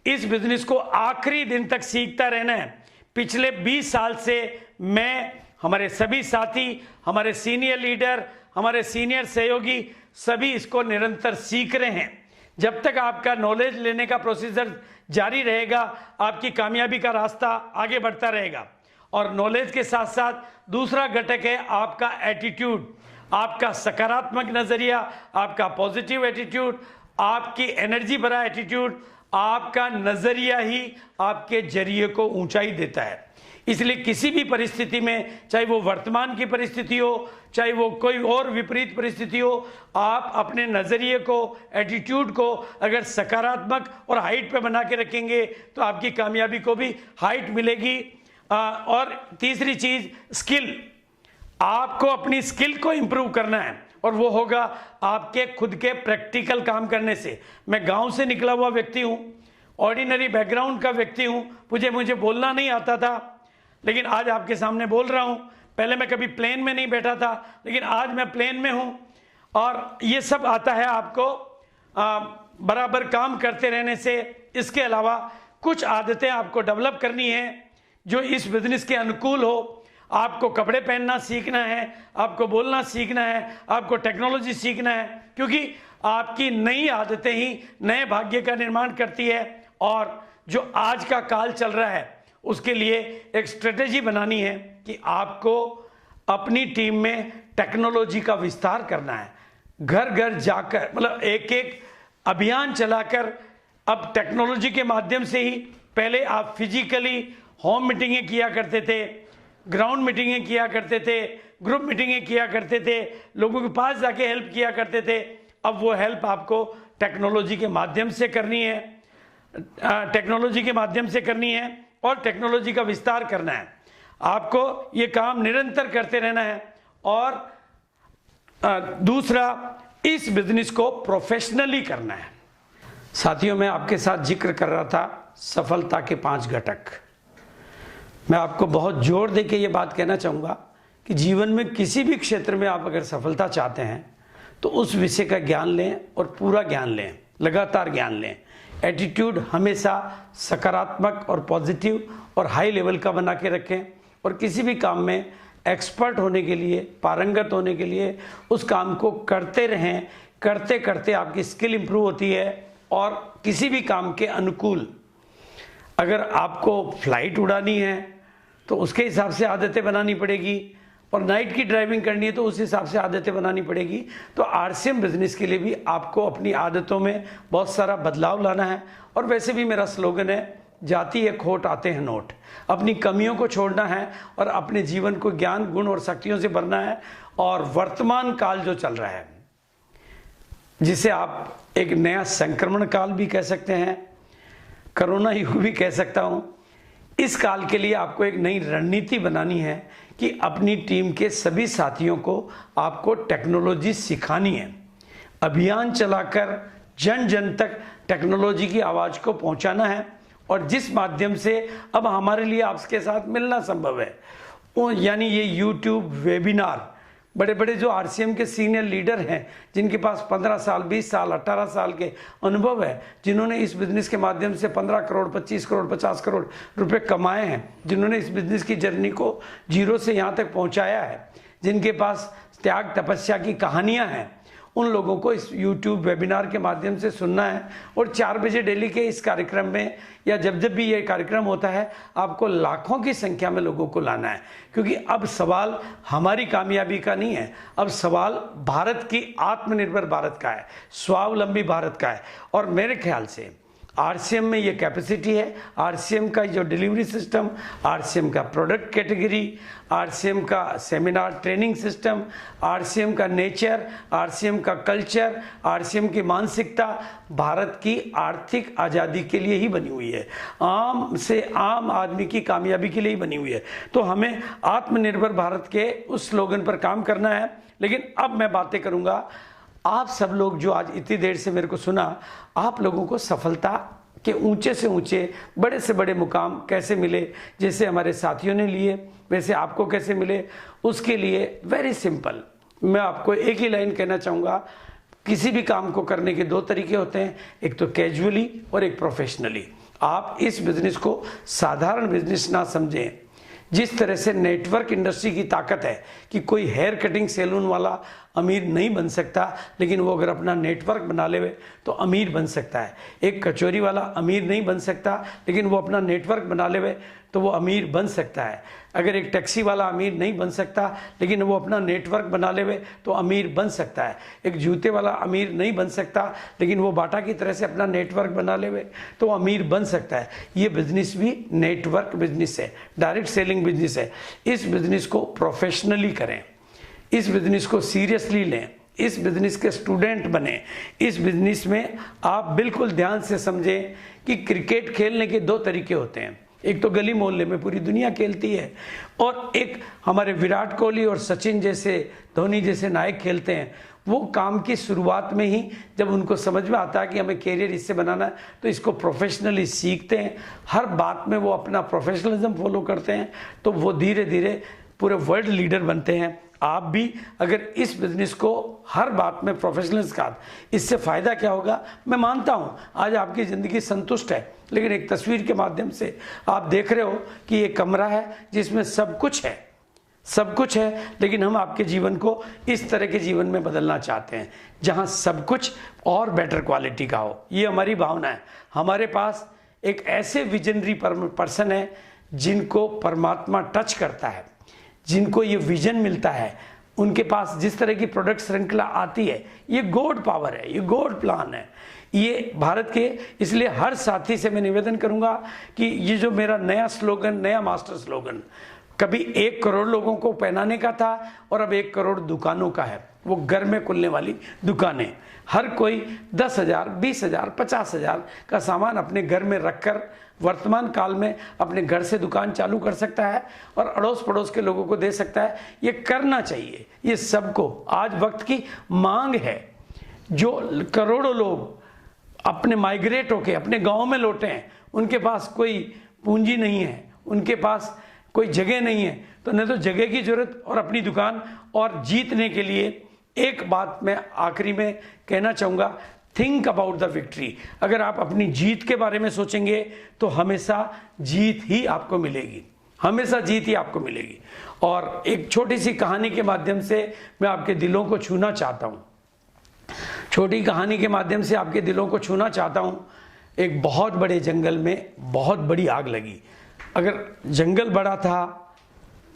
इस बिजनेस को आखिरी दिन तक सीखता रहना है। पिछले 20 साल से मैं, हमारे सभी साथी, हमारे सीनियर लीडर, हमारे सीनियर सहयोगी सभी इसको निरंतर सीख रहे हैं। जब तक आपका नॉलेज लेने का प्रोसीजर जारी रहेगा, आपकी कामयाबी का रास्ता आगे बढ़ता रहेगा। और नॉलेज के साथ साथ दूसरा घटक है आपका एटीट्यूड, आपका सकारात्मक नजरिया, आपका पॉजिटिव एटीट्यूड, आपकी एनर्जी भरा एटीट्यूड। आपका नजरिया ही आपके जरिए को ऊंचाई देता है। इसलिए किसी भी परिस्थिति में, चाहे वो वर्तमान की परिस्थिति हो, चाहे वो कोई और विपरीत परिस्थिति हो, आप अपने नज़रिए को, एटीट्यूड को अगर सकारात्मक और हाइट पे बना के रखेंगे तो आपकी कामयाबी को भी हाइट मिलेगी। और तीसरी चीज़ स्किल, आपको अपनी स्किल को इम्प्रूव करना है और वो होगा आपके खुद के प्रैक्टिकल काम करने से। मैं गांव से निकला हुआ व्यक्ति हूं, ऑर्डिनरी बैकग्राउंड का व्यक्ति हूं, मुझे बोलना नहीं आता था, लेकिन आज आपके सामने बोल रहा हूं। पहले मैं कभी प्लेन में नहीं बैठा था, लेकिन आज मैं प्लेन में हूं। और ये सब आता है आपको बराबर काम करते रहने से। इसके अलावा कुछ आदतें आपको डेवलप करनी है जो इस बिजनेस के अनुकूल हो। आपको कपड़े पहनना सीखना है, आपको बोलना सीखना है, आपको टेक्नोलॉजी सीखना है, क्योंकि आपकी नई आदतें ही नए भाग्य का निर्माण करती है। और जो आज का काल चल रहा है उसके लिए एक स्ट्रेटेजी बनानी है कि आपको अपनी टीम में टेक्नोलॉजी का विस्तार करना है। घर घर जाकर, मतलब एक एक अभियान चलाकर, अब टेक्नोलॉजी के माध्यम से ही, पहले आप फिजिकली होम मीटिंगें किया करते थे, ग्राउंड मीटिंगें किया करते थे, ग्रुप मीटिंगें किया करते थे, लोगों के पास जाके हेल्प किया करते थे। अब वो हेल्प आपको टेक्नोलॉजी के माध्यम से करनी है, टेक्नोलॉजी के माध्यम से करनी है और टेक्नोलॉजी का विस्तार करना है। आपको ये काम निरंतर करते रहना है। और दूसरा, इस बिजनेस को प्रोफेशनली करना है। साथियों, मैं आपके साथ जिक्र कर रहा था सफलता के 5 घटक। मैं आपको बहुत जोर दे के ये बात कहना चाहूँगा कि जीवन में किसी भी क्षेत्र में आप अगर सफलता चाहते हैं तो उस विषय का ज्ञान लें और पूरा ज्ञान लें, लगातार ज्ञान लें। एटीट्यूड हमेशा सकारात्मक और पॉजिटिव और हाई लेवल का बना के रखें। और किसी भी काम में एक्सपर्ट होने के लिए, पारंगत होने के लिए उस काम को करते रहें। करते करते आपकी स्किल इंप्रूव होती है और किसी भी काम के अनुकूल, अगर आपको फ्लाइट उड़ानी है तो उसके हिसाब से आदतें बनानी पड़ेगी, और नाइट की ड्राइविंग करनी है तो उस हिसाब से आदतें बनानी पड़ेगी। तो आरसीएम बिजनेस के लिए भी आपको अपनी आदतों में बहुत सारा बदलाव लाना है। और वैसे भी मेरा स्लोगन है, जाती है खोट आते हैं नोट। अपनी कमियों को छोड़ना है और अपने जीवन को ज्ञान, गुण और शक्तियों से भरना है। और वर्तमान काल जो चल रहा है, जिसे आप एक नया संक्रमण काल भी कह सकते हैं, कोरोना युग भी कह सकता हूं, इस काल के लिए आपको एक नई रणनीति बनानी है कि अपनी टीम के सभी साथियों को आपको टेक्नोलॉजी सिखानी है। अभियान चलाकर जन जन तक टेक्नोलॉजी की आवाज़ को पहुंचाना है। और जिस माध्यम से अब हमारे लिए आपके साथ मिलना संभव है, यानी ये यूट्यूब वेबिनार, बड़े बड़े जो आरसीएम के सीनियर लीडर हैं, जिनके पास 15 साल, 20 साल, 18 साल के अनुभव है, जिन्होंने इस बिजनेस के माध्यम से 15 करोड़, 25 करोड़, 50 करोड़ रुपए कमाए हैं, जिन्होंने इस बिजनेस की जर्नी को जीरो से यहाँ तक पहुँचाया है, जिनके पास त्याग तपस्या की कहानियाँ हैं, उन लोगों को इस YouTube वेबिनार के माध्यम से सुनना है। और 4 बजे डेली के इस कार्यक्रम में, या जब जब भी ये कार्यक्रम होता है, आपको लाखों की संख्या में लोगों को लाना है। क्योंकि अब सवाल हमारी कामयाबी का नहीं है, अब सवाल भारत की, आत्मनिर्भर भारत का है, स्वावलंबी भारत का है। और मेरे ख्याल से आरसीएम में ये कैपेसिटी है, आरसीएम का जो डिलीवरी सिस्टम, आरसीएम का प्रोडक्ट कैटेगरी, आरसीएम का सेमिनार ट्रेनिंग सिस्टम, आरसीएम का नेचर, आरसीएम का कल्चर, आरसीएम की मानसिकता भारत की आर्थिक आज़ादी के लिए ही बनी हुई है, आम से आम आदमी की कामयाबी के लिए ही बनी हुई है। तो हमें आत्मनिर्भर भारत के उस स्लोगन पर काम करना है। लेकिन अब मैं बातें करूँगा, आप सब लोग जो आज इतनी देर से मेरे को सुना, आप लोगों को सफलता के ऊंचे से ऊंचे, बड़े से बड़े मुकाम कैसे मिले, जैसे हमारे साथियों ने लिए वैसे आपको कैसे मिले, उसके लिए वेरी सिंपल मैं आपको एक ही लाइन कहना चाहूँगा। किसी भी काम को करने के 2 तरीके होते हैं, एक तो कैजुअली और एक प्रोफेशनली। आप इस बिजनेस को साधारण बिजनेस ना समझें। जिस तरह से नेटवर्क इंडस्ट्री की ताकत है कि कोई हेयर कटिंग सैलून वाला अमीर नहीं बन सकता, लेकिन वो अगर अपना नेटवर्क बना ले तो अमीर बन सकता है। एक कचौरी वाला अमीर नहीं बन सकता, लेकिन वो अपना नेटवर्क बना ले तो वो अमीर बन सकता है। अगर एक टैक्सी वाला अमीर नहीं बन सकता, लेकिन वो अपना नेटवर्क बना ले तो अमीर बन सकता है। एक जूते वाला अमीर नहीं बन सकता, लेकिन वो बाटा की तरह से अपना नेटवर्क बना ले तो अमीर बन सकता है। ये बिजनेस भी नेटवर्क बिजनेस है, डायरेक्ट सेलिंग बिजनेस है। इस बिजनेस को प्रोफेशनली करें, इस बिजनेस को सीरियसली लें, इस बिजनेस के स्टूडेंट बने। इस बिजनेस में आप बिल्कुल ध्यान से समझें कि क्रिकेट खेलने के दो तरीके होते हैं। एक तो गली मोहल्ले में पूरी दुनिया खेलती है, और एक हमारे विराट कोहली और सचिन जैसे, धोनी जैसे नायक खेलते हैं। वो काम की शुरुआत में ही जब उनको समझ में आता है कि हमें कैरियर इससे बनाना है, तो इसको प्रोफेशनली सीखते हैं, हर बात में वो अपना प्रोफेशनलिज्म फॉलो करते हैं, तो वो धीरे धीरे पूरे वर्ल्ड लीडर बनते हैं। आप भी अगर इस बिजनेस को हर बात में प्रोफेशनल्स का, इससे फ़ायदा क्या होगा, मैं मानता हूँ आज आपकी ज़िंदगी संतुष्ट है, लेकिन एक तस्वीर के माध्यम से आप देख रहे हो कि ये कमरा है जिसमें सब कुछ है, सब कुछ है, लेकिन हम आपके जीवन को इस तरह के जीवन में बदलना चाहते हैं जहाँ सब कुछ और बेटर क्वालिटी का हो। ये हमारी भावना है। हमारे पास एक ऐसे विजनरी पर्सन है जिनको परमात्मा टच करता है, जिनको ये विजन मिलता है, उनके पास जिस तरह की प्रोडक्ट श्रृंखला आती है, ये गॉड पावर है, ये गॉड प्लान है, ये भारत के। इसलिए हर साथी से मैं निवेदन करूंगा कि ये जो मेरा नया स्लोगन, नया मास्टर स्लोगन, कभी 1 करोड़ लोगों को पहनाने का था और अब 1 करोड़ दुकानों का है। वो घर में खुलने वाली दुकानें, हर कोई 10,000, 20,000, 50,000 का सामान अपने घर में रखकर वर्तमान काल में अपने घर से दुकान चालू कर सकता है और अड़ोस पड़ोस के लोगों को दे सकता है। ये करना चाहिए, ये सबको आज वक्त की मांग है। जो करोड़ों लोग अपने माइग्रेट होके अपने गांव में लौटे हैं, उनके पास कोई पूंजी नहीं है, उनके पास कोई जगह नहीं है, तो न तो जगह की जरूरत और अपनी दुकान। और जीतने के लिए एक बात मैं आखिरी में कहना चाहूँगा, थिंक अबाउट द विक्ट्री। अगर आप अपनी जीत के बारे में सोचेंगे तो हमेशा जीत ही आपको मिलेगी, हमेशा जीत ही आपको मिलेगी। और एक छोटी सी कहानी के माध्यम से मैं आपके दिलों को छूना चाहता हूँ, छोटी कहानी के माध्यम से आपके दिलों को छूना चाहता हूँ। एक बहुत बड़े जंगल में बहुत बड़ी आग लगी। अगर जंगल बड़ा था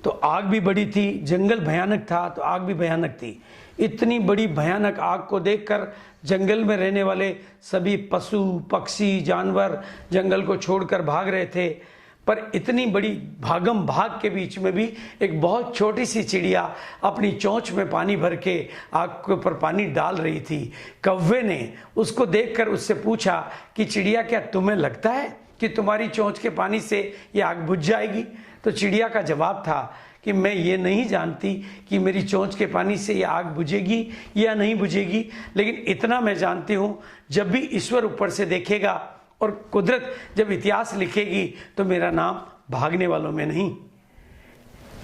तो आग भी बड़ी थी, जंगल भयानक था तो आग भी भयानक थी। इतनी बड़ी भयानक आग को देखकर जंगल में रहने वाले सभी पशु पक्षी जानवर जंगल को छोड़कर भाग रहे थे। पर इतनी बड़ी भागम भाग के बीच में भी एक बहुत छोटी सी चिड़िया अपनी चोंच में पानी भर के आग के ऊपर पानी डाल रही थी। कौवे ने उसको देखकर उससे पूछा कि चिड़िया, क्या तुम्हें लगता है कि तुम्हारी चोंच के पानी से ये आग बुझ जाएगी? तो चिड़िया का जवाब था कि मैं ये नहीं जानती कि मेरी चोंच के पानी से ये आग बुझेगी या नहीं बुझेगी, लेकिन इतना मैं जानती हूँ, जब भी ईश्वर ऊपर से देखेगा और कुदरत जब इतिहास लिखेगी तो मेरा नाम भागने वालों में नहीं,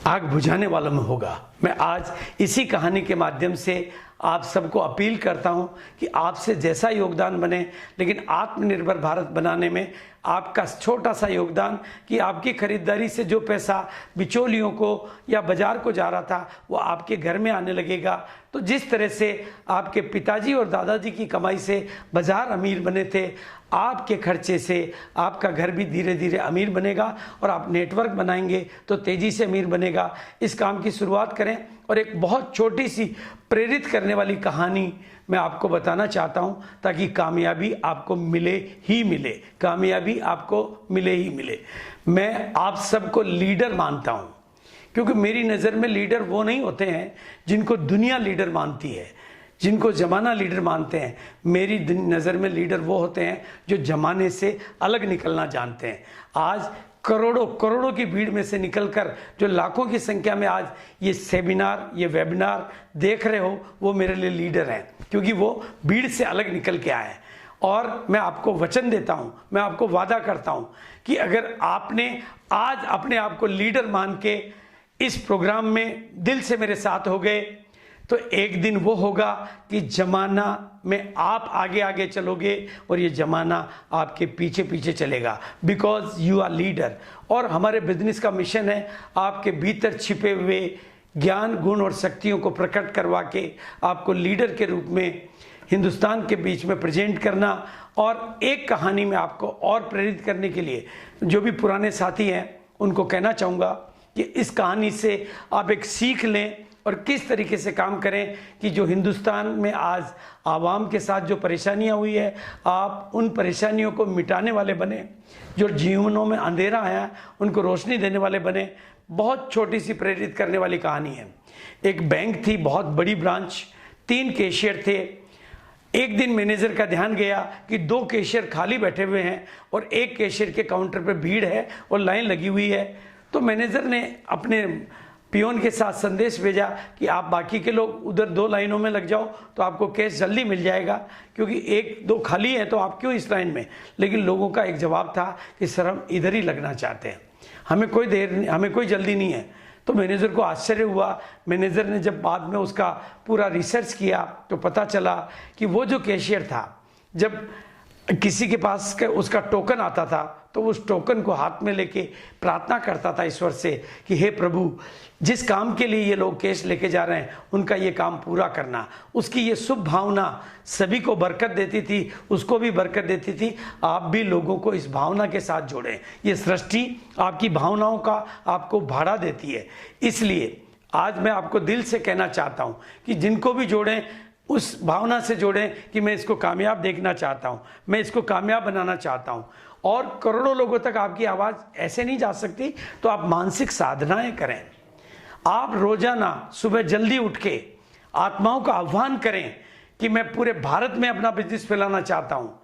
आग बुझाने वालों में होगा। मैं आज इसी कहानी के माध्यम से आप सबको अपील करता हूं कि आपसे जैसा योगदान बने, लेकिन आत्मनिर्भर भारत बनाने में आपका छोटा सा योगदान, कि आपकी खरीदारी से जो पैसा बिचौलियों को या बाजार को जा रहा था वो आपके घर में आने लगेगा। तो जिस तरह से आपके पिताजी और दादाजी की कमाई से बाजार अमीर बने थे, आपके खर्चे से आपका घर भी धीरे धीरे अमीर बनेगा और आप नेटवर्क बनाएंगे तो तेजी से अमीर बनेगा। इस काम की शुरुआत करें। और एक बहुत छोटी सी प्रेरित करने वाली कहानी मैं आपको बताना चाहता हूं, ताकि कामयाबी आपको मिले ही मिले, कामयाबी आपको मिले ही मिले। मैं आप सबको लीडर मानता हूं, क्योंकि मेरी नज़र में लीडर वो नहीं होते हैं जिनको दुनिया लीडर मानती है, जिनको जमाना लीडर मानते हैं। मेरी नज़र में लीडर वो होते हैं जो जमाने से अलग निकलना जानते हैं। आज करोड़ों करोड़ों की भीड़ में से निकलकर जो लाखों की संख्या में आज ये सेमिनार, ये वेबिनार देख रहे हो, वो मेरे लिए लीडर हैं, क्योंकि वो भीड़ से अलग निकल के आए हैं। और मैं आपको वचन देता हूं, मैं आपको वादा करता हूं कि अगर आपने आज अपने आप को लीडर मान के इस प्रोग्राम में दिल से मेरे साथ हो गए, तो एक दिन वो होगा कि जमाना में आप आगे आगे चलोगे और ये जमाना आपके पीछे पीछे चलेगा, बिकॉज यू आर लीडर। और हमारे बिजनेस का मिशन है आपके भीतर छिपे हुए ज्ञान, गुण और शक्तियों को प्रकट करवा के आपको लीडर के रूप में हिंदुस्तान के बीच में प्रेजेंट करना, और एक कहानी में आपको और प्रेरित करने के लिए जो भी पुराने साथी हैं उनको कहना चाहूँगा कि इस कहानी से आप एक सीख लें और किस तरीके से काम करें कि जो हिंदुस्तान में आज आवाम के साथ जो परेशानियां हुई है, आप उन परेशानियों को मिटाने वाले बने, जो जीवनों में अंधेरा है उनको रोशनी देने वाले बने। बहुत छोटी सी प्रेरित करने वाली कहानी है। एक बैंक थी, बहुत बड़ी ब्रांच, 3 कैशियर थे। एक दिन मैनेजर का ध्यान गया कि 2 कैशियर खाली बैठे हुए हैं और एक कैशियर के काउंटर पर भीड़ है और लाइन लगी हुई है। तो मैनेजर ने अपने पियोन के साथ संदेश भेजा कि आप बाकी के लोग उधर 2 लाइनों में लग जाओ तो आपको कैश जल्दी मिल जाएगा, क्योंकि 1-2 खाली है तो आप क्यों इस लाइन में। लेकिन लोगों का एक जवाब था कि सर हम इधर ही लगना चाहते हैं, हमें कोई जल्दी नहीं है। तो मैनेजर को आश्चर्य हुआ। मैनेजर ने जब बाद में उसका पूरा रिसर्च किया तो पता चला कि वो जो कैशियर था, जब किसी के पास उसका टोकन आता था तो उस टोकन को हाथ में लेके प्रार्थना करता था ईश्वर से कि हे प्रभु, जिस काम के लिए ये लोग कैश लेके जा रहे हैं उनका ये काम पूरा करना। उसकी ये शुभ भावना सभी को बरकत देती थी, उसको भी बरकत देती थी। आप भी लोगों को इस भावना के साथ जोड़ें। ये सृष्टि आपकी भावनाओं का आपको भाड़ा देती है। इसलिए आज मैं आपको दिल से कहना चाहता हूँ कि जिनको भी जोड़ें उस भावना से जोड़ें कि मैं इसको कामयाब देखना चाहता हूँ, मैं इसको कामयाब बनाना चाहता हूँ। और करोड़ों लोगों तक आपकी आवाज़ ऐसे नहीं जा सकती, तो आप मानसिक साधनाएं करें। आप रोजाना सुबह जल्दी उठ के आत्माओं का आह्वान करें कि मैं पूरे भारत में अपना बिजनेस फैलाना चाहता हूँ।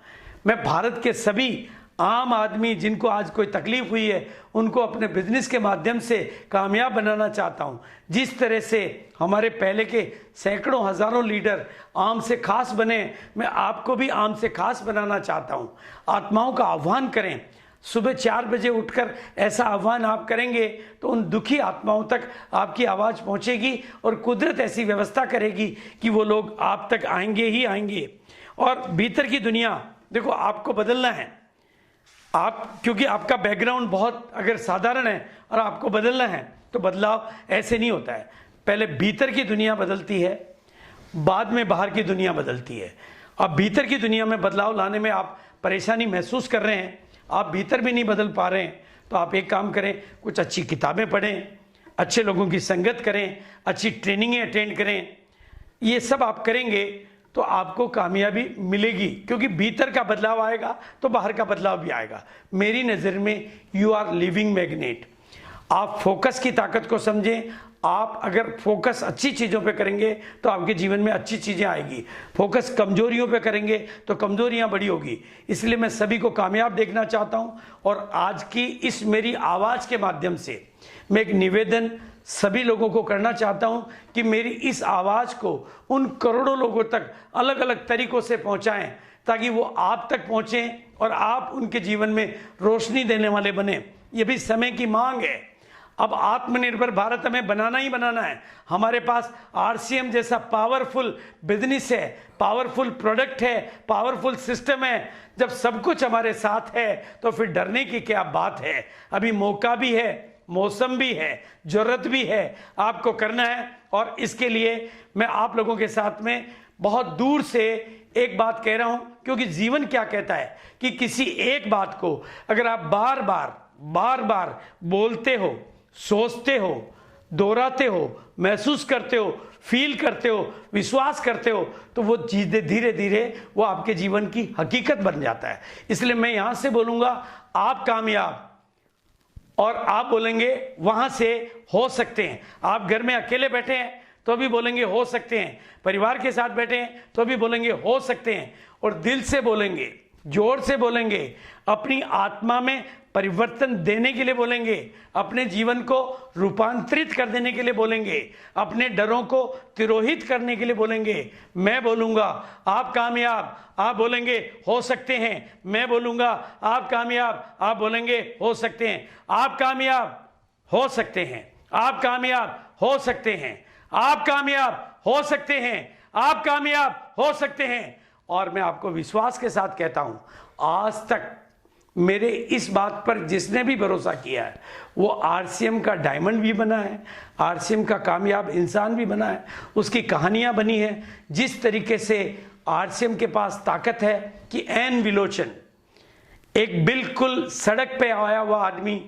मैं भारत के सभी आम आदमी जिनको आज कोई तकलीफ हुई है उनको अपने बिजनेस के माध्यम से कामयाब बनाना चाहता हूं। जिस तरह से हमारे पहले के सैकड़ों हजारों लीडर आम से खास बने, मैं आपको भी आम से खास बनाना चाहता हूं। आत्माओं का आह्वान करें। सुबह 4 बजे उठकर ऐसा आह्वान आप करेंगे तो उन दुखी आत्माओं तक आपकी आवाज़ पहुंचेगी और कुदरत ऐसी व्यवस्था करेगी कि वो लोग आप तक आएंगे ही आएंगे। और भीतर की दुनिया देखो, आपको बदलना है। क्योंकि आपका बैकग्राउंड बहुत अगर साधारण है और आपको बदलना है तो बदलाव ऐसे नहीं होता है। पहले भीतर की दुनिया बदलती है, बाद में बाहर की दुनिया बदलती है। अब भीतर की दुनिया में बदलाव लाने में आप परेशानी महसूस कर रहे हैं, आप भीतर भी नहीं बदल पा रहे हैं, तो आप एक काम करें, कुछ अच्छी किताबें पढ़ें, अच्छे लोगों की संगत करें, अच्छी ट्रेनिंगें अटेंड करें। ये सब आप करेंगे तो आपको कामयाबी मिलेगी, क्योंकि भीतर का बदलाव आएगा तो बाहर का बदलाव भी आएगा। मेरी नज़र में यू आर लिविंग मैग्नेट। आप फोकस की ताकत को समझें। आप अगर फोकस अच्छी चीज़ों पे करेंगे तो आपके जीवन में अच्छी चीज़ें आएगी। फोकस कमजोरियों पे करेंगे तो कमजोरियां बड़ी होगी। इसलिए मैं सभी को कामयाब देखना चाहता हूं। और आज की इस मेरी आवाज़ के माध्यम से मैं एक निवेदन सभी लोगों को करना चाहता हूं कि मेरी इस आवाज़ को उन करोड़ों लोगों तक अलग अलग तरीकों से पहुंचाएं, ताकि वो आप तक पहुंचें और आप उनके जीवन में रोशनी देने वाले बने। ये भी समय की मांग है। अब आत्मनिर्भर भारत हमें बनाना ही बनाना है। हमारे पास आरसीएम जैसा पावरफुल बिजनेस है, पावरफुल प्रोडक्ट है, पावरफुल सिस्टम है। जब सब कुछ हमारे साथ है तो फिर डरने की क्या बात है। अभी मौका भी है, मौसम भी है, जरूरत भी है, आपको करना है। और इसके लिए मैं आप लोगों के साथ में बहुत दूर से एक बात कह रहा हूं, क्योंकि जीवन क्या कहता है कि किसी एक बात को अगर आप बार बार बोलते हो, सोचते हो, दोहराते हो, महसूस करते हो, फील करते हो, विश्वास करते हो, तो वो चीजें धीरे धीरे वो आपके जीवन की हकीकत बन जाता है। इसलिए मैं यहां से बोलूंगा आप कामयाब, और आप बोलेंगे वहां से हो सकते हैं। आप घर में अकेले बैठे हैं तो भी बोलेंगे हो सकते हैं, परिवार के साथ बैठे हैं तो भी बोलेंगे हो सकते हैं। और दिल से बोलेंगे, जोर से बोलेंगे, अपनी आत्मा में परिवर्तन देने के लिए बोलेंगे, अपने जीवन को रूपांतरित कर देने के लिए बोलेंगे, अपने डरों को तिरोहित करने के लिए बोलेंगे। मैं बोलूंगा आप कामयाब, आप बोलेंगे हो सकते हैं। मैं बोलूंगा आप कामयाब, आप बोलेंगे हो सकते हैं। आप कामयाब हो सकते हैं, आप कामयाब हो सकते हैं, आप कामयाब हो सकते हैं, आप कामयाब हो सकते हैं। और मैं आपको विश्वास के साथ कहता हूं, आज तक मेरे इस बात पर जिसने भी भरोसा किया है वो आरसीएम का डायमंड भी बना है, आरसीएम का कामयाब इंसान भी बना है, उसकी कहानियां बनी है। जिस तरीके से आरसीएम के पास ताकत है कि एन विलोचन, एक बिल्कुल सड़क पे आया हुआ आदमी,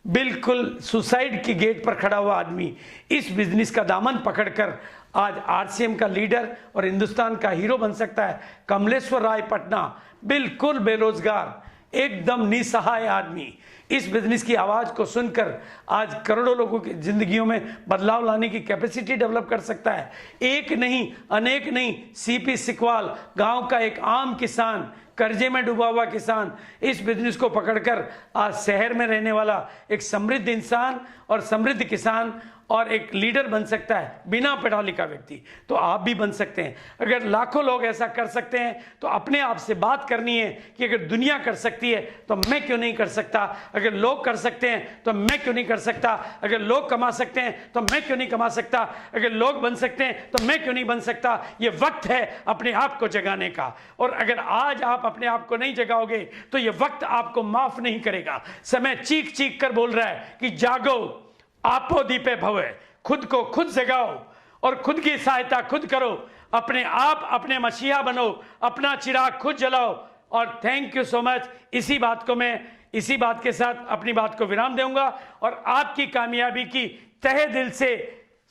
बिल्कुल सुसाइड की गेट पर खड़ा हुआ आदमी इस बिजनेस का दामन पकड़कर आज आरसीएम का लीडर और हिंदुस्तान का हीरो बन सकता है। कमलेश्वर राय पटना बिल्कुल बेरोजगार, एकदम निसहाय आदमी इस बिजनेस की आवाज को सुनकर आज करोड़ों लोगों की जिंदगियों में बदलाव लाने की कैपेसिटी डेवलप कर सकता है। एक नहीं, अनेक नहीं, सीपी सिकवाल गांव का एक आम किसान, कर्जे में डूबा हुआ किसान इस बिजनेस को पकड़कर आज शहर में रहने वाला एक समृद्ध इंसान और समृद्ध किसान और एक लीडर बन सकता है बिना पढ़ा लिखा व्यक्ति। तो आप भी बन सकते हैं। अगर लाखों लोग ऐसा कर सकते हैं तो अपने आप से बात करनी है कि अगर दुनिया कर सकती है तो मैं क्यों नहीं कर सकता, अगर लोग कर सकते हैं तो मैं क्यों नहीं कर सकता, अगर लोग कमा सकते हैं तो मैं क्यों नहीं कमा सकता, अगर लोग बन सकते हैं तो मैं क्यों नहीं बन सकता। ये वक्त है अपने आप को जगाने का, और अगर आज आप अपने आप को नहीं जगाओगे तो ये वक्त आपको माफ नहीं करेगा। समय चीख चीख कर बोल रहा है कि जागो, आपो दीपे भवे, खुद को खुद जगाओ और खुद की सहायता खुद करो, अपने आप अपने मसीहा बनो, अपना चिराग खुद जलाओ। और थैंक यू सो मच। इसी बात के साथ अपनी बात को विराम दूंगा और आपकी कामयाबी की तहे दिल से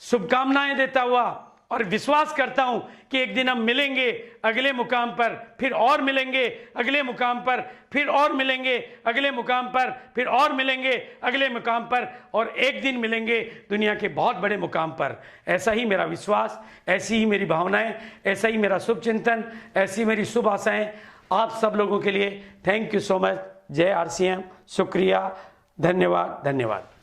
शुभकामनाएं देता हुआ और विश्वास करता हूं कि एक दिन हम मिलेंगे अगले मुकाम पर, फिर और मिलेंगे अगले मुकाम पर, फिर और मिलेंगे अगले मुकाम पर, फिर और मिलेंगे अगले मुकाम पर, और एक दिन मिलेंगे दुनिया के बहुत बड़े मुकाम पर। ऐसा ही मेरा विश्वास, ऐसी ही मेरी भावनाएं, ऐसा ही मेरा शुभ चिंतन, ऐसी मेरी शुभ आशाएं आप सब लोगों के लिए। Thank you so much. जय आरसीएम। शुक्रिया, धन्यवाद, धन्यवाद।